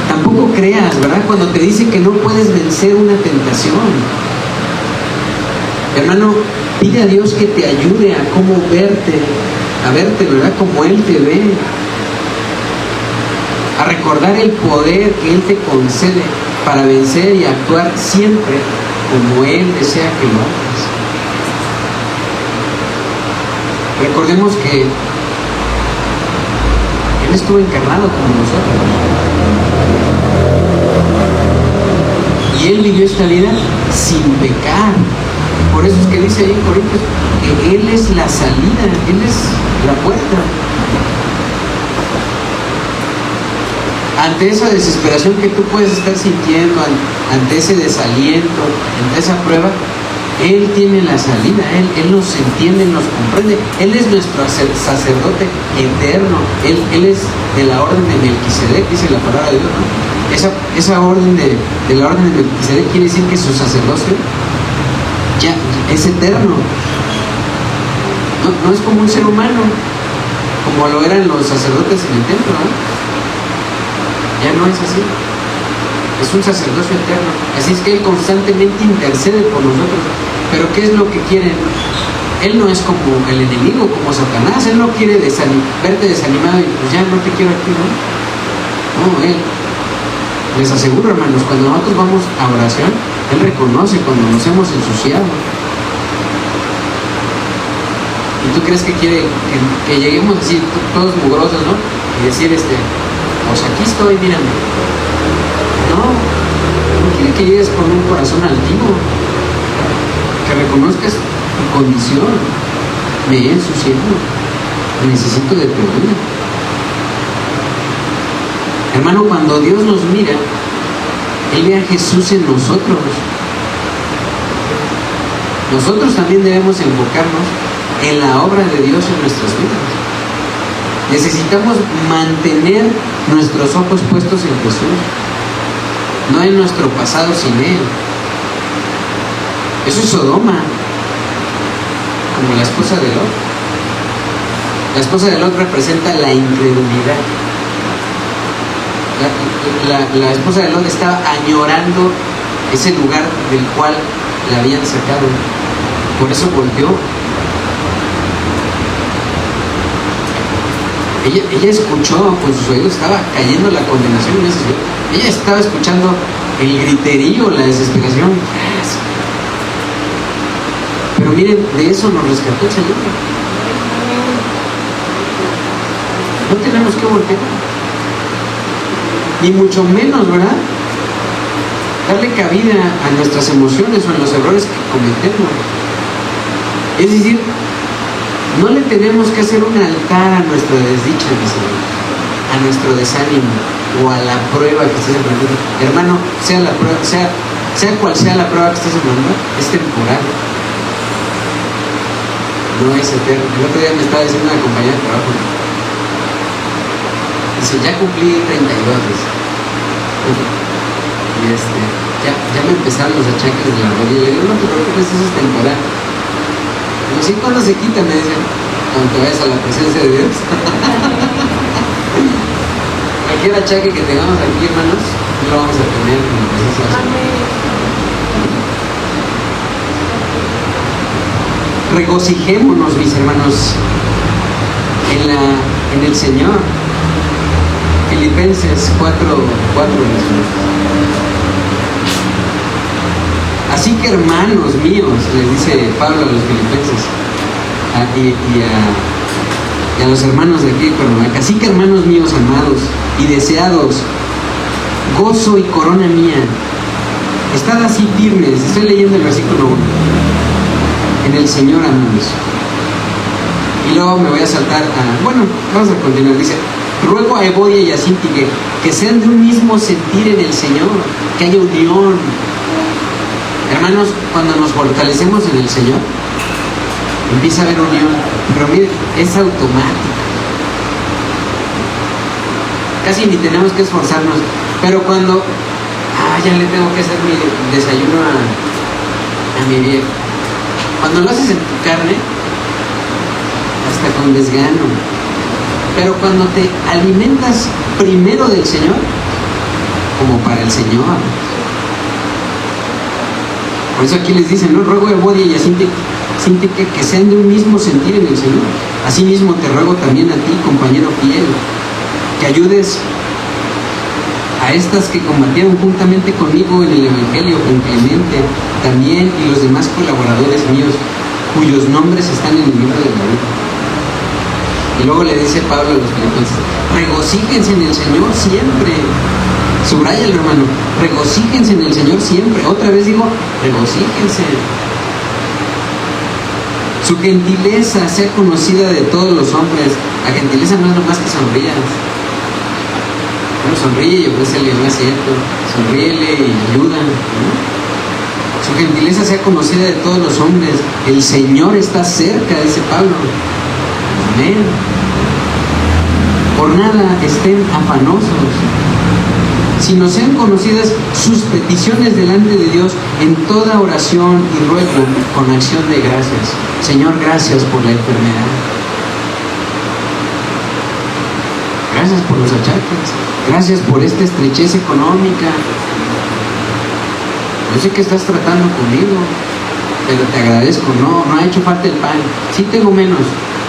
Tampoco creas, ¿verdad? Cuando te dice que no puedes vencer una tentación. Hermano, pide a Dios que te ayude a cómo verte, ¿verdad? Como Él te ve. A recordar el poder que Él te concede para vencer y actuar siempre como Él desea que lo hagas. Recordemos que Él estuvo encarnado como nosotros. Y Él vivió esta vida sin pecar. Por eso es que dice ahí en Corintios que Él es la salida, Él es la puerta. Ante esa desesperación que tú puedes estar sintiendo, ante ese desaliento, ante esa prueba, Él tiene la salida, Él nos entiende, nos comprende. Él es nuestro sacerdote eterno, Él es de la orden de Melquisedec, dice la palabra de Dios, ¿no? Esa orden de la orden de Melquisedec quiere decir que su sacerdocio ya es eterno. No es como un ser humano, como lo eran los sacerdotes en el templo, ¿no? Ya no es así. Es un sacerdocio eterno. Así es que Él constantemente intercede por nosotros. Pero ¿qué es lo que quiere? Él no es como el enemigo, como Satanás. Él no quiere verte desanimado y pues ya no te quiero aquí, ¿no? No, Él. Les aseguro, hermanos, cuando nosotros vamos a oración, Él reconoce cuando nos hemos ensuciado. ¿Y tú crees que quiere que lleguemos así, todos mugrosos, ¿no? Y decir, pues aquí estoy, mírame. No quiere que llegues con un corazón altivo, que reconozcas tu condición. Me he ensuciado, necesito de tu ayuda. Hermano, cuando Dios nos mira, Él ve a Jesús en nosotros. Nosotros también debemos enfocarnos en la obra de Dios en nuestras vidas. Necesitamos mantener nuestros ojos puestos en Jesús, no en nuestro pasado sin Él. Eso es Sodoma, como la esposa de Lot. La esposa de Lot representa la incredulidad. La esposa de Lot estaba añorando ese lugar del cual la habían sacado. Por eso volteó. Ella escuchó con sus oídos, estaba cayendo la condenación en ese ciudad. Ella estaba escuchando el griterío, la desesperación. Pero miren, de eso nos rescató el Señor. No tenemos que voltear. Ni mucho menos, ¿verdad? Darle cabida a nuestras emociones o a los errores que cometemos. Es decir, no le tenemos que hacer un altar a nuestra desdicha, mis hermanos, a nuestro desánimo o a la prueba que estés enfrentando. Hermano, sea la prueba, sea cual sea la prueba que estés enfrentando, es temporal. No es eterno. El otro día me estaba diciendo una compañera de trabajo. Dice, ya cumplí 32. Y ya me empezaron los achaques de la rodilla. Le digo, no te preocupes, eso es temporal. Digo, sí, ¿cuándo se quita? Me dicen, cuando te vayas a la presencia de Dios. Cualquier achaque que tengamos aquí, hermanos, no lo vamos a tener en la presencia de Dios. Regocijémonos, mis hermanos, en el Señor. Filipenses 4:4. Así que, hermanos míos, les dice Pablo a los filipenses y a los hermanos de aquí de Cuernavaca, así que, hermanos míos amados y deseados, gozo y corona mía, estad así firmes. Estoy leyendo el versículo 1. En el Señor, amados. Y luego me voy a saltar vamos a continuar. Dice, ruego a Evodia y a Síntique que sean de un mismo sentir en el Señor, que haya unión. Hermanos, cuando nos fortalecemos en el Señor, empieza a haber unión. Pero miren, es automático. Casi ni tenemos que esforzarnos. Pero cuando, ya le tengo que hacer mi desayuno a mi viejo. Cuando lo haces en tu carne, hasta con desgano. Pero cuando te alimentas primero del Señor, como para el Señor. Por eso aquí les dicen, no ruego a Evodia y a Síntique que sean de un mismo sentir en el Señor. Asimismo te ruego también a ti, compañero fiel, que ayudes a estas que combatieron juntamente conmigo en el Evangelio, con Clemente también y los demás colaboradores míos, cuyos nombres están en el libro de la vida. Y luego le dice Pablo a los filipenses, regocíjense en el Señor siempre. Subráyalo, hermano, regocíjense en el Señor siempre. Otra vez digo, regocíjense. Su gentileza sea conocida de todos los hombres. La gentileza no es nomás que sonrías. Bueno, sonríe y ofrécele un asiento, sonríele y ayuda, ¿no? Su gentileza sea conocida de todos los hombres. El Señor está cerca, dice Pablo. Amén. Por nada estén afanosos, sino sean conocidas sus peticiones delante de Dios en toda oración y ruego con acción de gracias. Señor, gracias por la enfermedad. Gracias por los achaques. Gracias por esta estrechez económica. Yo sé que estás tratando conmigo, pero te agradezco. No ha hecho falta el pan. Sí tengo menos.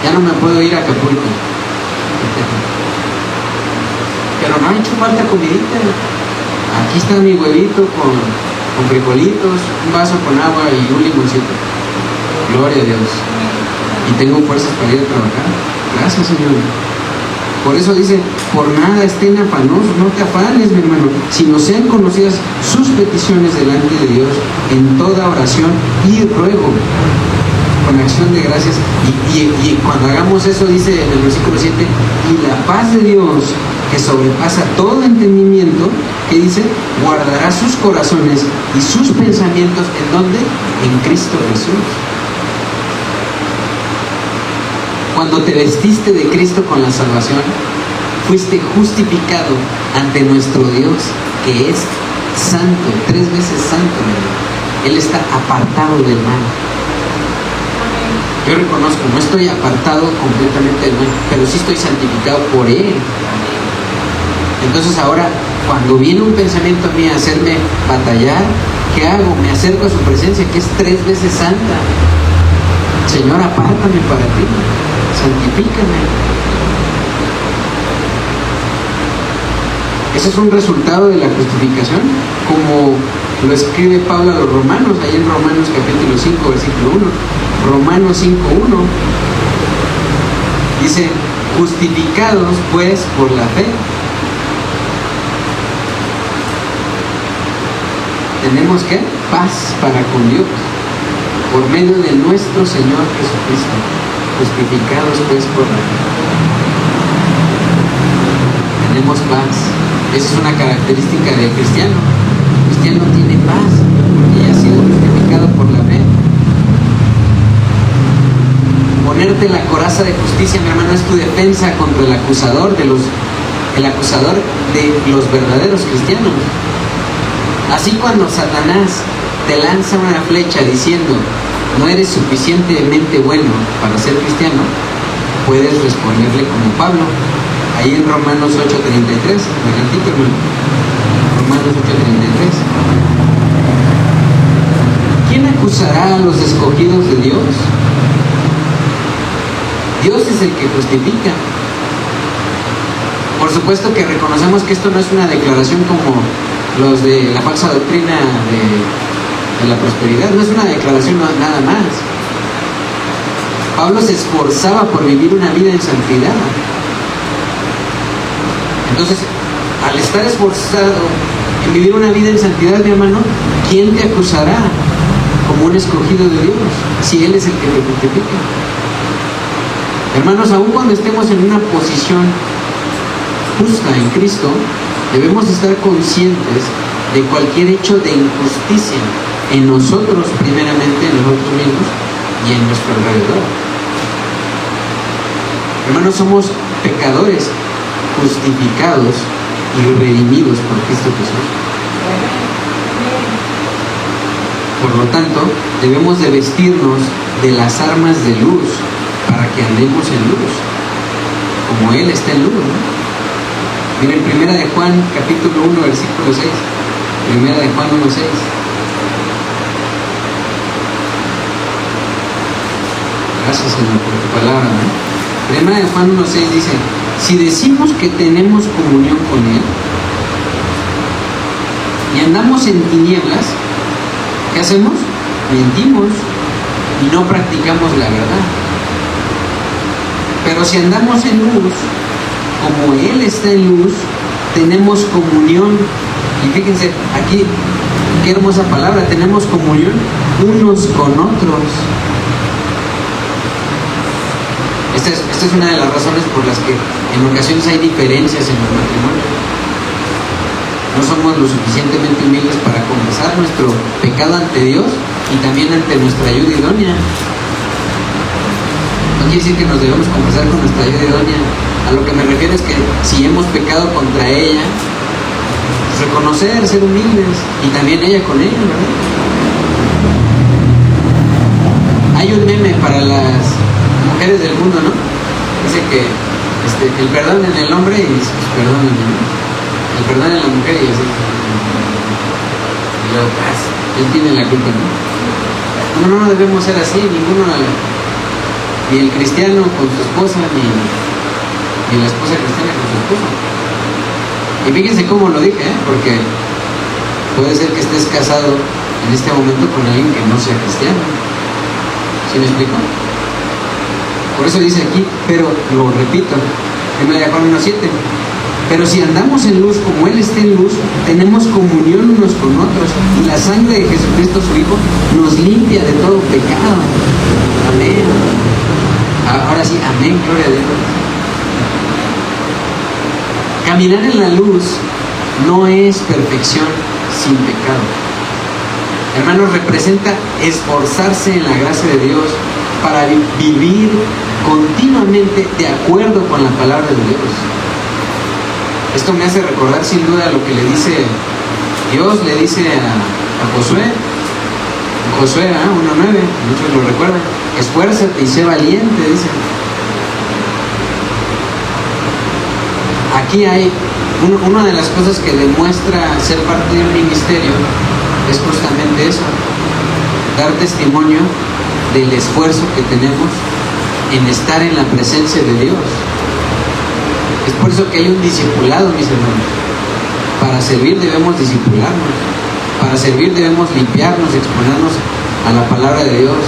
Ya no me puedo ir a Acapulco. Pero no ha hecho falta comidita. Aquí está mi huevito con frijolitos, un vaso con agua y un limoncito. Gloria a Dios. Y tengo fuerzas para ir a trabajar. Gracias, Señor. Por eso dice, por nada estén afanosos, no te afanes, mi hermano, sino sean conocidas sus peticiones delante de Dios en toda oración y ruego, con acción de gracias. Y cuando hagamos eso, dice en el versículo 7, y la paz de Dios, que sobrepasa todo entendimiento, que dice, guardará sus corazones y sus pensamientos, ¿en dónde? En Cristo Jesús. Cuando te vestiste de Cristo con la salvación, fuiste justificado ante nuestro Dios, que es santo, 3 veces santo, ¿verdad? Él está apartado del mal. Yo reconozco, no estoy apartado completamente del mal, pero sí estoy santificado por Él. Entonces ahora, cuando viene un pensamiento a mí a hacerme batallar, ¿qué hago? Me acerco a su presencia, que es 3 veces santa. Señor, apártame para ti, santifícame. Ese es un resultado de la justificación, como lo escribe Pablo a los romanos, ahí en Romanos capítulo 5, versículo 1. Romanos 5:1 dice, Justificados pues por la fe, tenemos que paz para con Dios por medio de nuestro Señor Jesucristo. Justificados pues por la fe, tenemos paz. Esa es una característica del cristiano. El cristiano tiene paz porque ya ha sido justificado por la fe. Ponerte la coraza de justicia, mi hermano, es tu defensa contra el acusador de los verdaderos cristianos. Así cuando Satanás te lanza una flecha diciendo no eres suficientemente bueno para ser cristiano, puedes responderle como Pablo, ahí en Romanos 8:33, hermano. Romanos 8:33. ¿Quién acusará a los escogidos de Dios? Dios es el que justifica. Por supuesto que reconocemos que esto no es una declaración como los de la falsa doctrina de la prosperidad, no es una declaración nada más. Pablo se esforzaba por vivir una vida en santidad. Entonces, al estar esforzado en vivir una vida en santidad, mi hermano, ¿quién te acusará como un escogido de Dios si Él es el que te justifica? Hermanos, aun cuando estemos en una posición justa en Cristo, debemos estar conscientes de cualquier hecho de injusticia en nosotros, primeramente en nosotros mismos y en nuestro alrededor. Hermanos, somos pecadores justificados y redimidos por Cristo Jesús. Por lo tanto, debemos de vestirnos de las armas de luz para que andemos en luz, como Él está en luz, ¿no? Miren, 1 de Juan, capítulo 1, versículo 6. 1 de Juan 1:6. Gracias, Señor, por tu palabra, ¿no? 1 de Juan 1:6 dice: si decimos que tenemos comunión con Él y andamos en tinieblas, ¿qué hacemos? Mentimos y no practicamos la verdad. Pero si andamos en luz, como Él está en luz, tenemos comunión. Y fíjense, aquí, qué hermosa palabra, tenemos comunión unos con otros. Esta es una de las razones por las que en ocasiones hay diferencias en los matrimonios. No somos lo suficientemente humildes para confesar nuestro pecado ante Dios y también ante nuestra ayuda idónea. No quiere decir que nos debemos confesar con nuestra ayuda idónea. A lo que me refiero es que si hemos pecado contra ella, pues reconocer, ser humildes, y también ella con ella, ¿verdad? Hay un meme para las mujeres del mundo, ¿no? Dice que el perdón en el hombre y dice, pues, perdón en el perdón en la mujer y así. Y luego, él tiene la culpa, ¿no? No debemos ser así, ninguno, ni el cristiano con su esposa, ni la esposa cristiana con su esposo. Y fíjense cómo lo dije, porque puede ser que estés casado en este momento con alguien que no sea cristiano. ¿Sí me explico? Por eso dice aquí, pero lo repito, 1 Juan 1:7. Pero si andamos en luz como Él está en luz, tenemos comunión unos con otros, y la sangre de Jesucristo su Hijo nos limpia de todo pecado. Amén. Ahora sí, amén, gloria a Dios. Caminar en la luz no es perfección sin pecado. Hermanos, representa esforzarse en la gracia de Dios para vivir continuamente de acuerdo con la palabra de Dios. Esto me hace recordar sin duda lo que le dice Dios, le dice a Josué, Josué 1:9, muchos lo recuerdan: esfuérzate y sé valiente, dice. Aquí hay una de las cosas que demuestra ser parte de un ministerio, es justamente eso, dar testimonio del esfuerzo que tenemos en estar en la presencia de Dios. Es por eso que hay un discipulado, mis hermanos. Para servir debemos discipularnos, para servir debemos limpiarnos, exponernos a la palabra de Dios,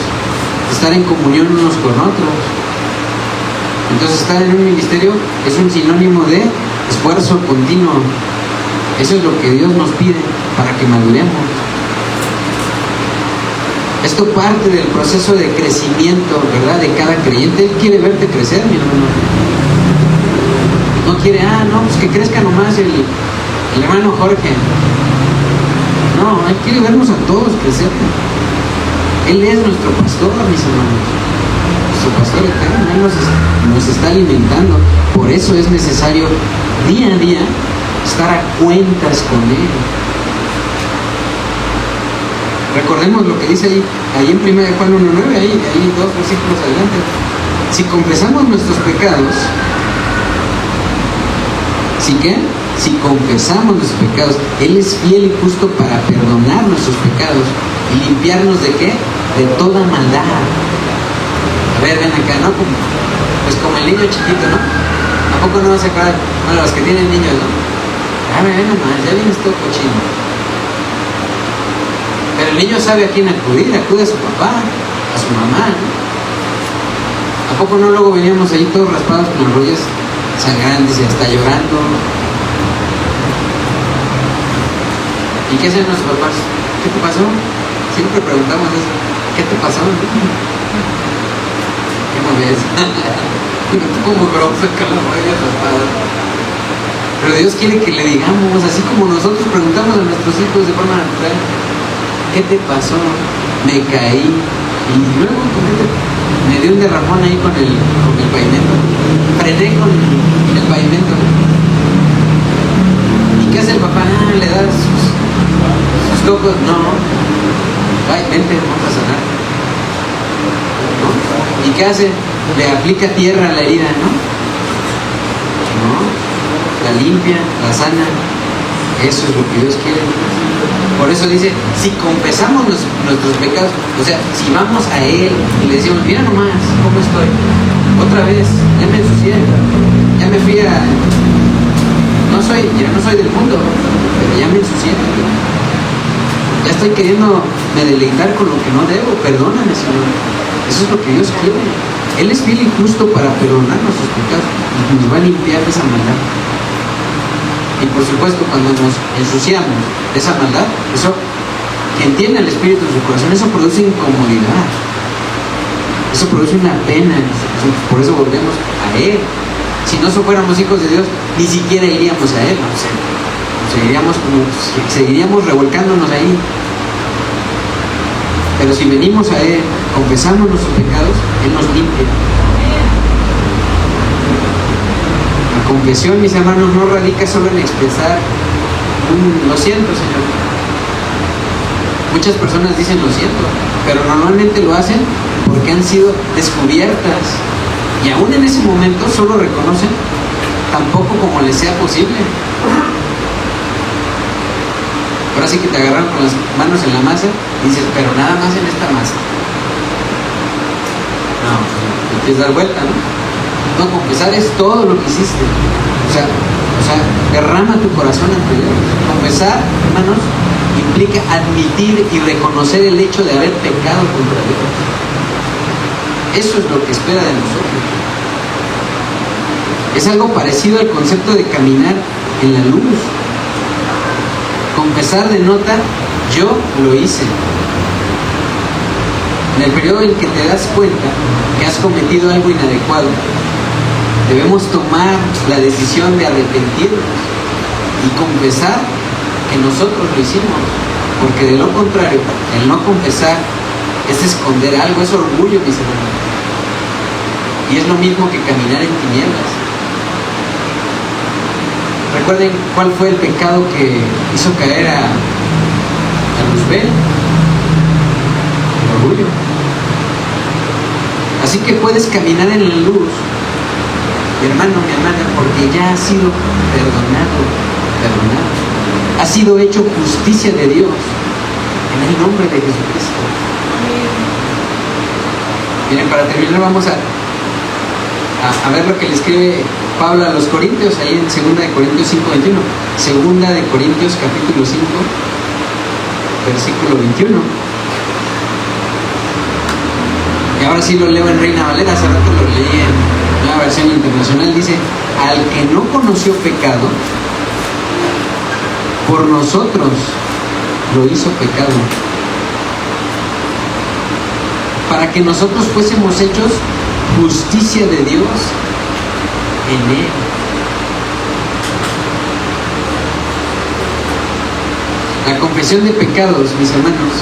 estar en comunión unos con otros. Entonces estar en un ministerio es un sinónimo de esfuerzo continuo. Eso es lo que Dios nos pide para que maduremos. Esto parte del proceso de crecimiento, ¿verdad?, de cada creyente. Él quiere verte crecer, mi hermano. No quiere, pues que crezca nomás el hermano Jorge. No, Él quiere vernos a todos crecer. Él es nuestro pastor, mis hermanos. Nuestro pastor eterno. Él nos está alimentando. Por eso es necesario día a día estar a cuentas con Él. Recordemos lo que dice ahí en 1 Juan 1:9, ahí 2 versículos adelante. Si confesamos nuestros pecados, si confesamos nuestros pecados, Él es fiel y justo para perdonar nuestros pecados y limpiarnos ¿de qué? De toda maldad. A ver, ven acá, ¿no? Pues como el niño chiquito, ¿no? ¿A poco no se acuerdan? Bueno, los que tienen niños, ¿no? Ven nomás, ya vienes todo cochino. Pero el niño sabe a quién acude a su papá, a su mamá, ¿no? ¿A poco no luego veníamos ahí todos raspados con las rodillas sangrantes y hasta llorando? ¿Y qué hacen nuestros papás? ¿Qué te pasó? Siempre preguntamos eso. ¿Qué te pasó? ¿Qué no ves? Como grosso con las rodillas raspadas. Pero Dios quiere que le digamos, así como nosotros preguntamos a nuestros hijos de forma natural, ¿qué te pasó? Me caí. Y luego me dio un derramón ahí con el pavimento. Frené con el pavimento. ¿Y qué hace el papá? Le da sus cocos. No. Ay, vente, vamos a sanar. ¿No? ¿Y qué hace? Le aplica tierra a la herida, ¿no? La limpia, la sana. Eso es lo que Dios quiere. Por eso dice, si confesamos nuestros pecados, o sea, si vamos a Él y le decimos, mira nomás cómo estoy, otra vez, ya me ensucié, ya me fui ya no soy del mundo, pero ya me ensucié, ya estoy queriendo me deleitar con lo que no debo, perdóname, Señor. Eso es lo que Dios quiere. Él es fiel y justo para perdonar nuestros pecados y nos va a limpiar de esa maldad. Y por supuesto, cuando nos ensuciamos de esa maldad, eso, quien tiene el Espíritu en su corazón, eso produce incomodidad. Eso produce una pena en nuestro corazón. Por eso volvemos a Él. Si no fuéramos hijos de Dios, ni siquiera iríamos a Él. O sea, seguiríamos revolcándonos ahí. Pero si venimos a Él, confesamos nuestros pecados, Él nos limpia. La confesión, mis hermanos, no radica solo en expresar lo siento, Señor. Muchas personas dicen lo siento, pero normalmente lo hacen porque han sido descubiertas y aún en ese momento solo reconocen tampoco como les sea posible. Ahora sí que te agarran con las manos en la masa y dices, pero nada más en esta masa. No, te quieres dar vuelta, ¿no? No, confesar es todo lo que hiciste. O sea, derrama tu corazón ante Dios. Confesar, hermanos, implica admitir y reconocer el hecho de haber pecado contra Dios. Eso es lo que espera de nosotros. Es algo parecido al concepto de caminar en la luz. Confesar denota, yo lo hice. En el periodo en que te das cuenta que has cometido algo inadecuado, debemos tomar la decisión de arrepentirnos y confesar que nosotros lo hicimos, porque de lo contrario, el no confesar es esconder algo, es orgullo, mis hermanos. Y es lo mismo que caminar en tinieblas. Recuerden cuál fue el pecado que hizo caer a Luzbel. El orgullo. Así que puedes caminar en la luz, mi hermano, mi hermana, porque ya has sido perdonado. Ha sido hecho justicia de Dios en el nombre de Jesucristo. Miren, para terminar vamos a ver lo que le escribe Pablo a los Corintios, ahí en 2 Corintios 5:21. 2 Corintios capítulo 5, versículo 21. Y ahora sí lo leo en Reina Valera, hace rato lo leí en la versión internacional, dice: al que no conoció pecado, por nosotros lo hizo pecado, para que nosotros fuésemos hechos justicia de Dios en Él. La confesión de pecados, mis hermanos,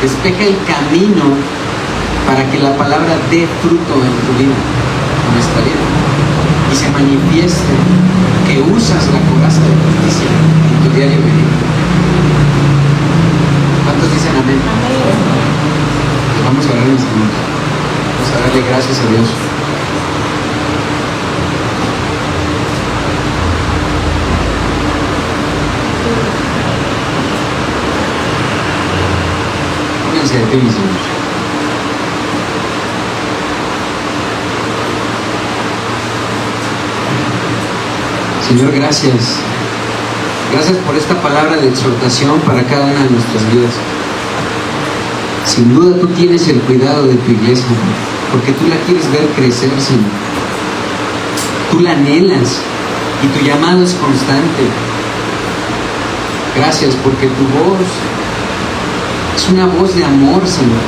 despeja el camino para que la palabra dé fruto en tu vida, en nuestra vida, y se manifieste que usas la coraza de justicia en tu diario vivir. ¿Cuántos dicen amén? Pues vamos a orar, mis hermanos. Vamos a darle gracias a Dios. Pónganse de pie, mis hermanos. Señor, gracias. Gracias por esta palabra de exhortación para cada una de nuestras vidas. Sin duda tú tienes el cuidado de tu iglesia, porque tú la quieres ver crecer, Señor. Tú la anhelas y tu llamado es constante. Gracias porque tu voz es una voz de amor, Señor.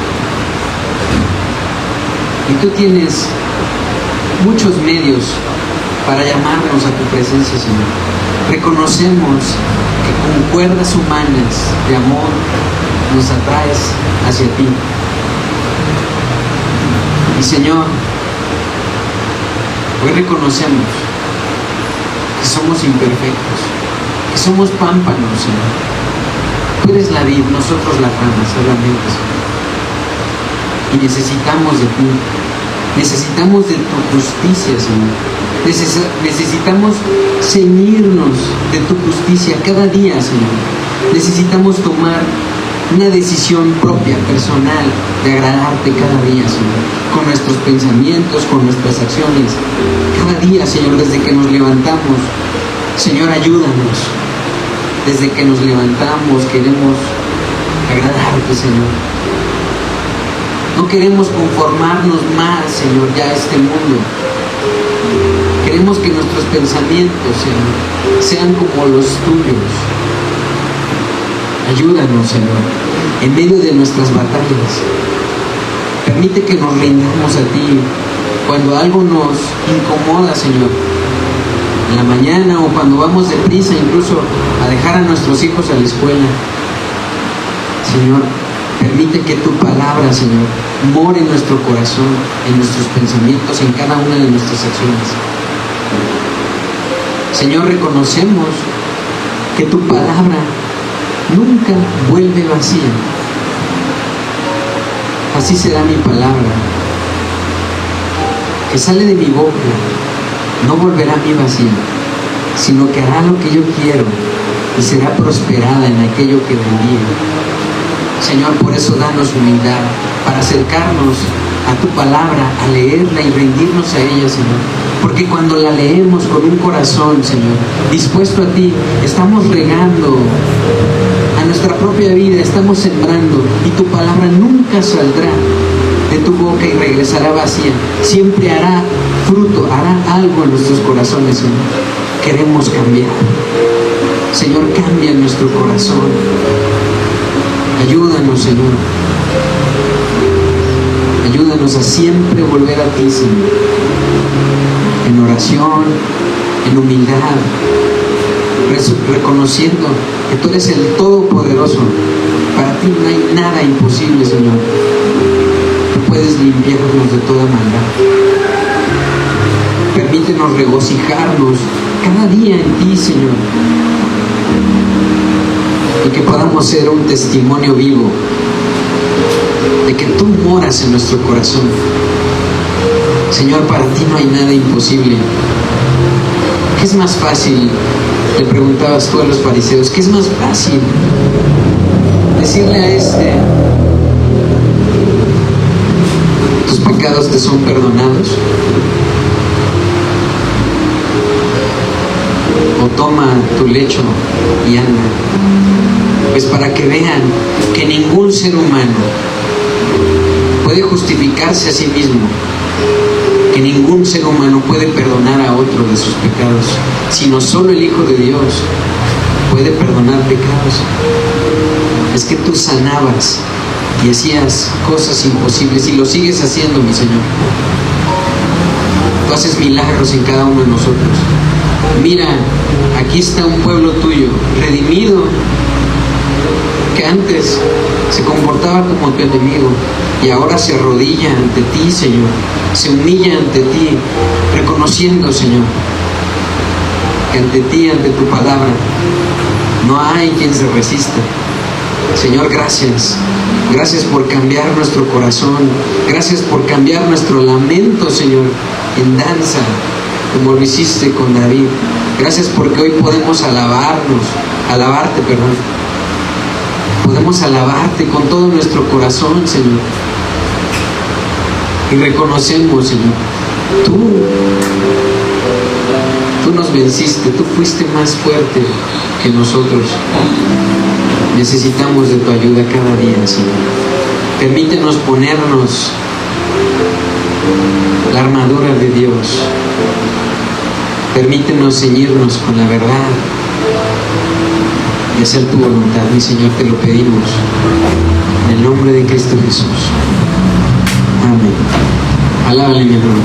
Y tú tienes muchos medios para llamarnos a tu presencia, Señor. Reconocemos que con cuerdas humanas de amor nos atraes hacia ti. Y Señor, hoy reconocemos que somos imperfectos, que somos pámpanos, Señor. Tú eres la vid, nosotros las ramas, solamente, Señor. Y necesitamos de ti. Necesitamos de tu justicia, Señor. Necesitamos ceñirnos de tu justicia cada día, Señor. Necesitamos tomar una decisión propia, personal, de agradarte cada día, Señor. Con nuestros pensamientos, con nuestras acciones. Cada día, Señor, desde que nos levantamos. Señor, ayúdanos. Desde que nos levantamos queremos agradarte, Señor. No queremos conformarnos más, Señor, ya a este mundo. Queremos que nuestros pensamientos, Señor, sean como los tuyos. Ayúdanos, Señor, en medio de nuestras batallas. Permite que nos rindamos a ti cuando algo nos incomoda, Señor. En la mañana o cuando vamos deprisa, incluso a dejar a nuestros hijos a la escuela. Señor, permite que tu palabra, Señor, more en nuestro corazón, en nuestros pensamientos, en cada una de nuestras acciones. Señor, reconocemos que tu palabra nunca vuelve vacía. Así será mi palabra, que sale de mi boca, no volverá a mí vacía, sino que hará lo que yo quiero y será prosperada en aquello que bendiga. Señor, por eso danos humildad para acercarnos a tu palabra, a leerla y rendirnos a ella, Señor. Porque cuando la leemos con un corazón, Señor, dispuesto a ti, estamos regando a nuestra propia vida, estamos sembrando, y tu palabra nunca saldrá de tu boca y regresará vacía. Siempre hará fruto, hará algo en nuestros corazones, Señor. Queremos cambiar. Señor, cambia nuestro corazón. Ayúdanos, Señor. Ayúdanos a siempre volver a ti, Señor. En oración, en humildad, reconociendo que tú eres el Todopoderoso. Para ti no hay nada imposible, Señor. Tú puedes limpiarnos de toda maldad. Permítenos regocijarnos cada día en ti, Señor. Y que podamos ser un testimonio vivo de que tú moras en nuestro corazón. Señor, para ti no hay nada imposible. ¿Qué es más fácil? Le preguntabas tú a los fariseos, ¿qué es más fácil? Decirle a este, tus pecados te son perdonados, o toma tu lecho y anda. Pues para que vean que ningún ser humano puede justificarse a sí mismo, que ningún ser humano puede perdonar a otro de sus pecados, sino solo el Hijo de Dios puede perdonar pecados. Es que tú sanabas y hacías cosas imposibles y lo sigues haciendo, mi Señor. Tú haces milagros en cada uno de nosotros. Mira, aquí está un pueblo tuyo, redimido, que antes se comportaba como tu enemigo y ahora se arrodilla ante ti, Señor, se humilla ante ti, reconociendo, Señor, que ante ti, ante tu palabra, no hay quien se resista. Señor, gracias. Gracias por cambiar nuestro corazón. Gracias por cambiar nuestro lamento, Señor, en danza, como lo hiciste con David. Gracias porque hoy podemos alabarte, Podemos alabarte con todo nuestro corazón, Señor. Y reconocemos, Señor, tú nos venciste, tú fuiste más fuerte que nosotros. Necesitamos de tu ayuda cada día, Señor. Permítenos ponernos la armadura de Dios. Permítenos ceñirnos con la verdad y hacer tu voluntad, mi Señor, te lo pedimos. En el nombre de Cristo Jesús. Amén. Alábale, mi hermano.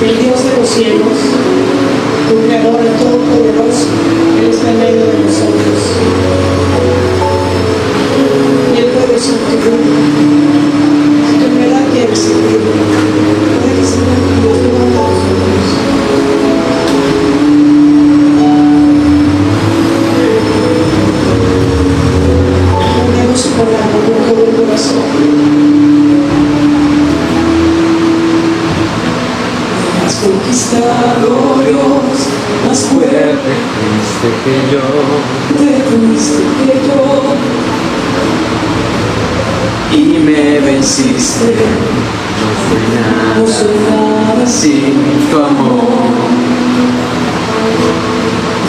El Dios de los cielos, tu Creador, el Todopoderoso, Él está en medio de nosotros. Y Él puede sustituir. Si tu enfermedad quiere sentir, puede que se Dios levanta a nosotros. Ponemos su palabra con todo el corazón. Has conquistado, Dios, más fuerte que yo. te fuiste que yo, Y me venciste. no soy nada Sin tu amor.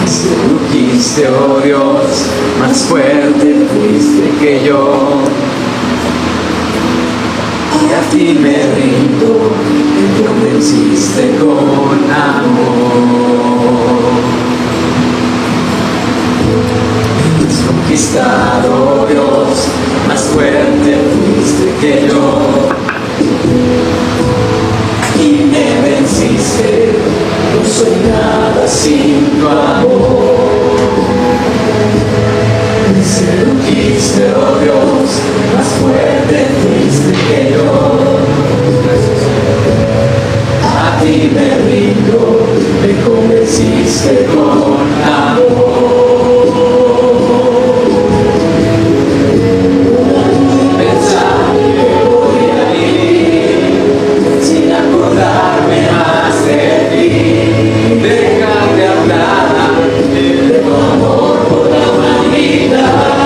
Sedujiste, oh Dios, más fuerte fuiste que yo. Y a ti me rindo, me convenciste con amor. Has conquistado, oh Dios, más fuerte fuiste que yo. Y me venciste, no soy nada sin tu amor. Me sedujiste, oh Dios, más fuerte fuiste que yo. A ti me rindo, me convenciste con amor. Pensar que podría vivir sin acordarme más de ti. Dejar de hablar de tu amor por la humanidad.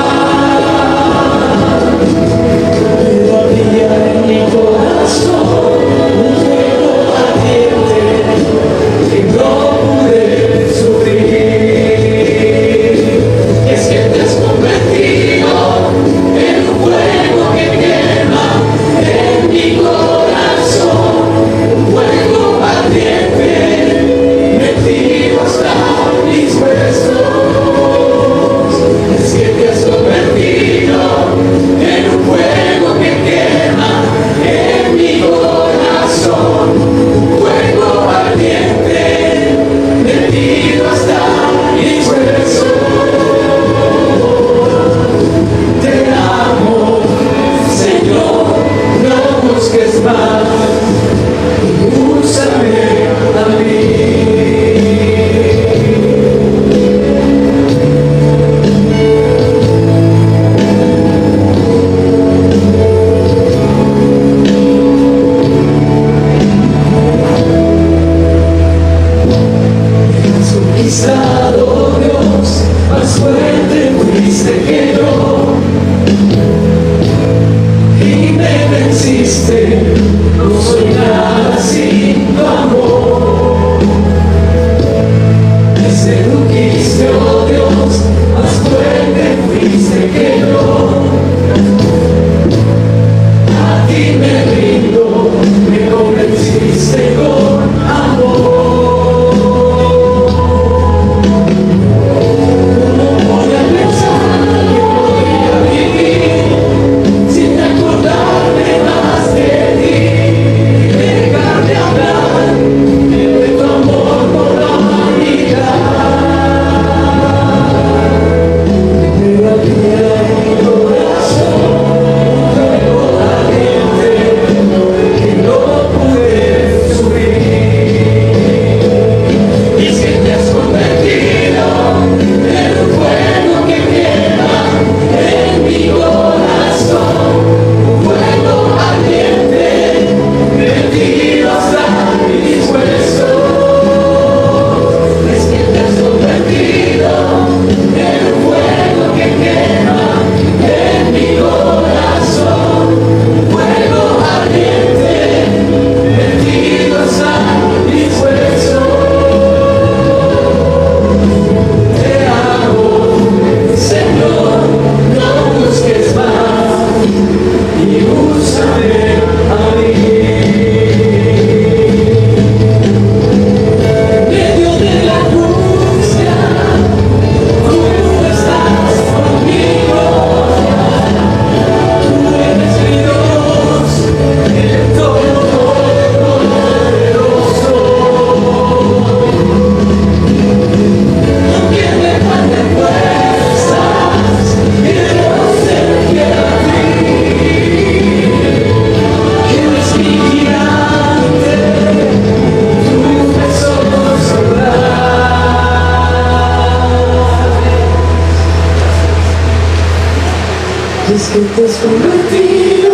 que te has convertido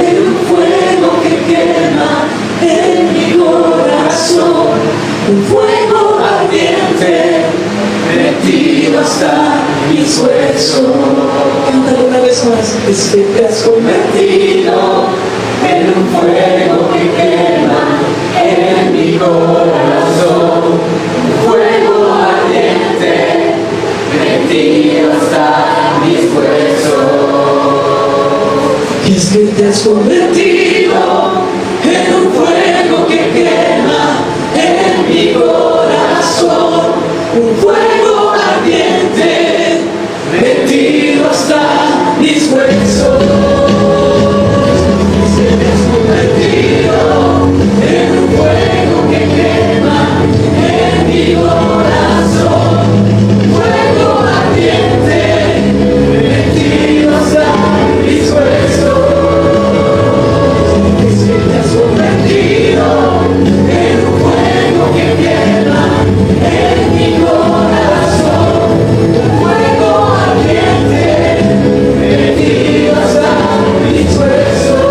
en un fuego que quema en mi corazón, un fuego ardiente, metido hasta mis huesos. Cántalo una vez más. Es que te has convertido en un fuego que quema en mi corazón, un fuego ardiente, metido hasta mis huesos. Es que te has convertido en un fuego que quema en mi corazón, un fuego ardiente, metido hasta mis huesos. Es que te has convertido en un fuego que quema en mi corazón, un fuego ardiente, metido hasta mis huesos. Es que te has convertido en un fuego que quema en mi corazón, un fuego ardiente, metido hasta mis huesos.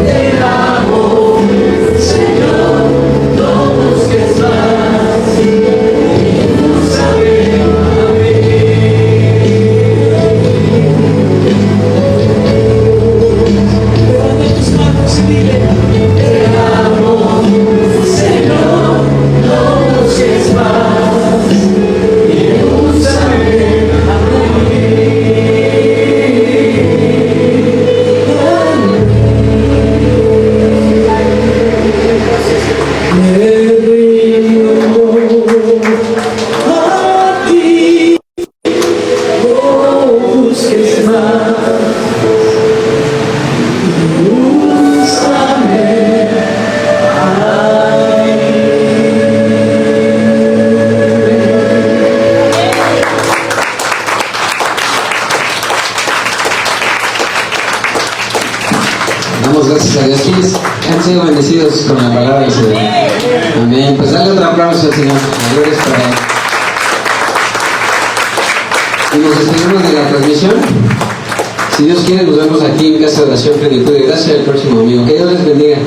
Te amo, Señor, no busques más, úsame a mí. Levanta tus manos y dile: te amo, Señor, no busques más, y úsame a mí. Me rindo a ti, no busques más, úsame a mí. Damos gracias a Dios. ¿Quiénes han sido bendecidos con la palabra del Señor? Amén. Pues dale otro aplauso al Señor. La gloria es para Él. Y nos despedimos de la transmisión. Si Dios quiere, nos vemos aquí en Casa de Oración Plenitud de Gracia el próximo domingo. Que Dios les bendiga.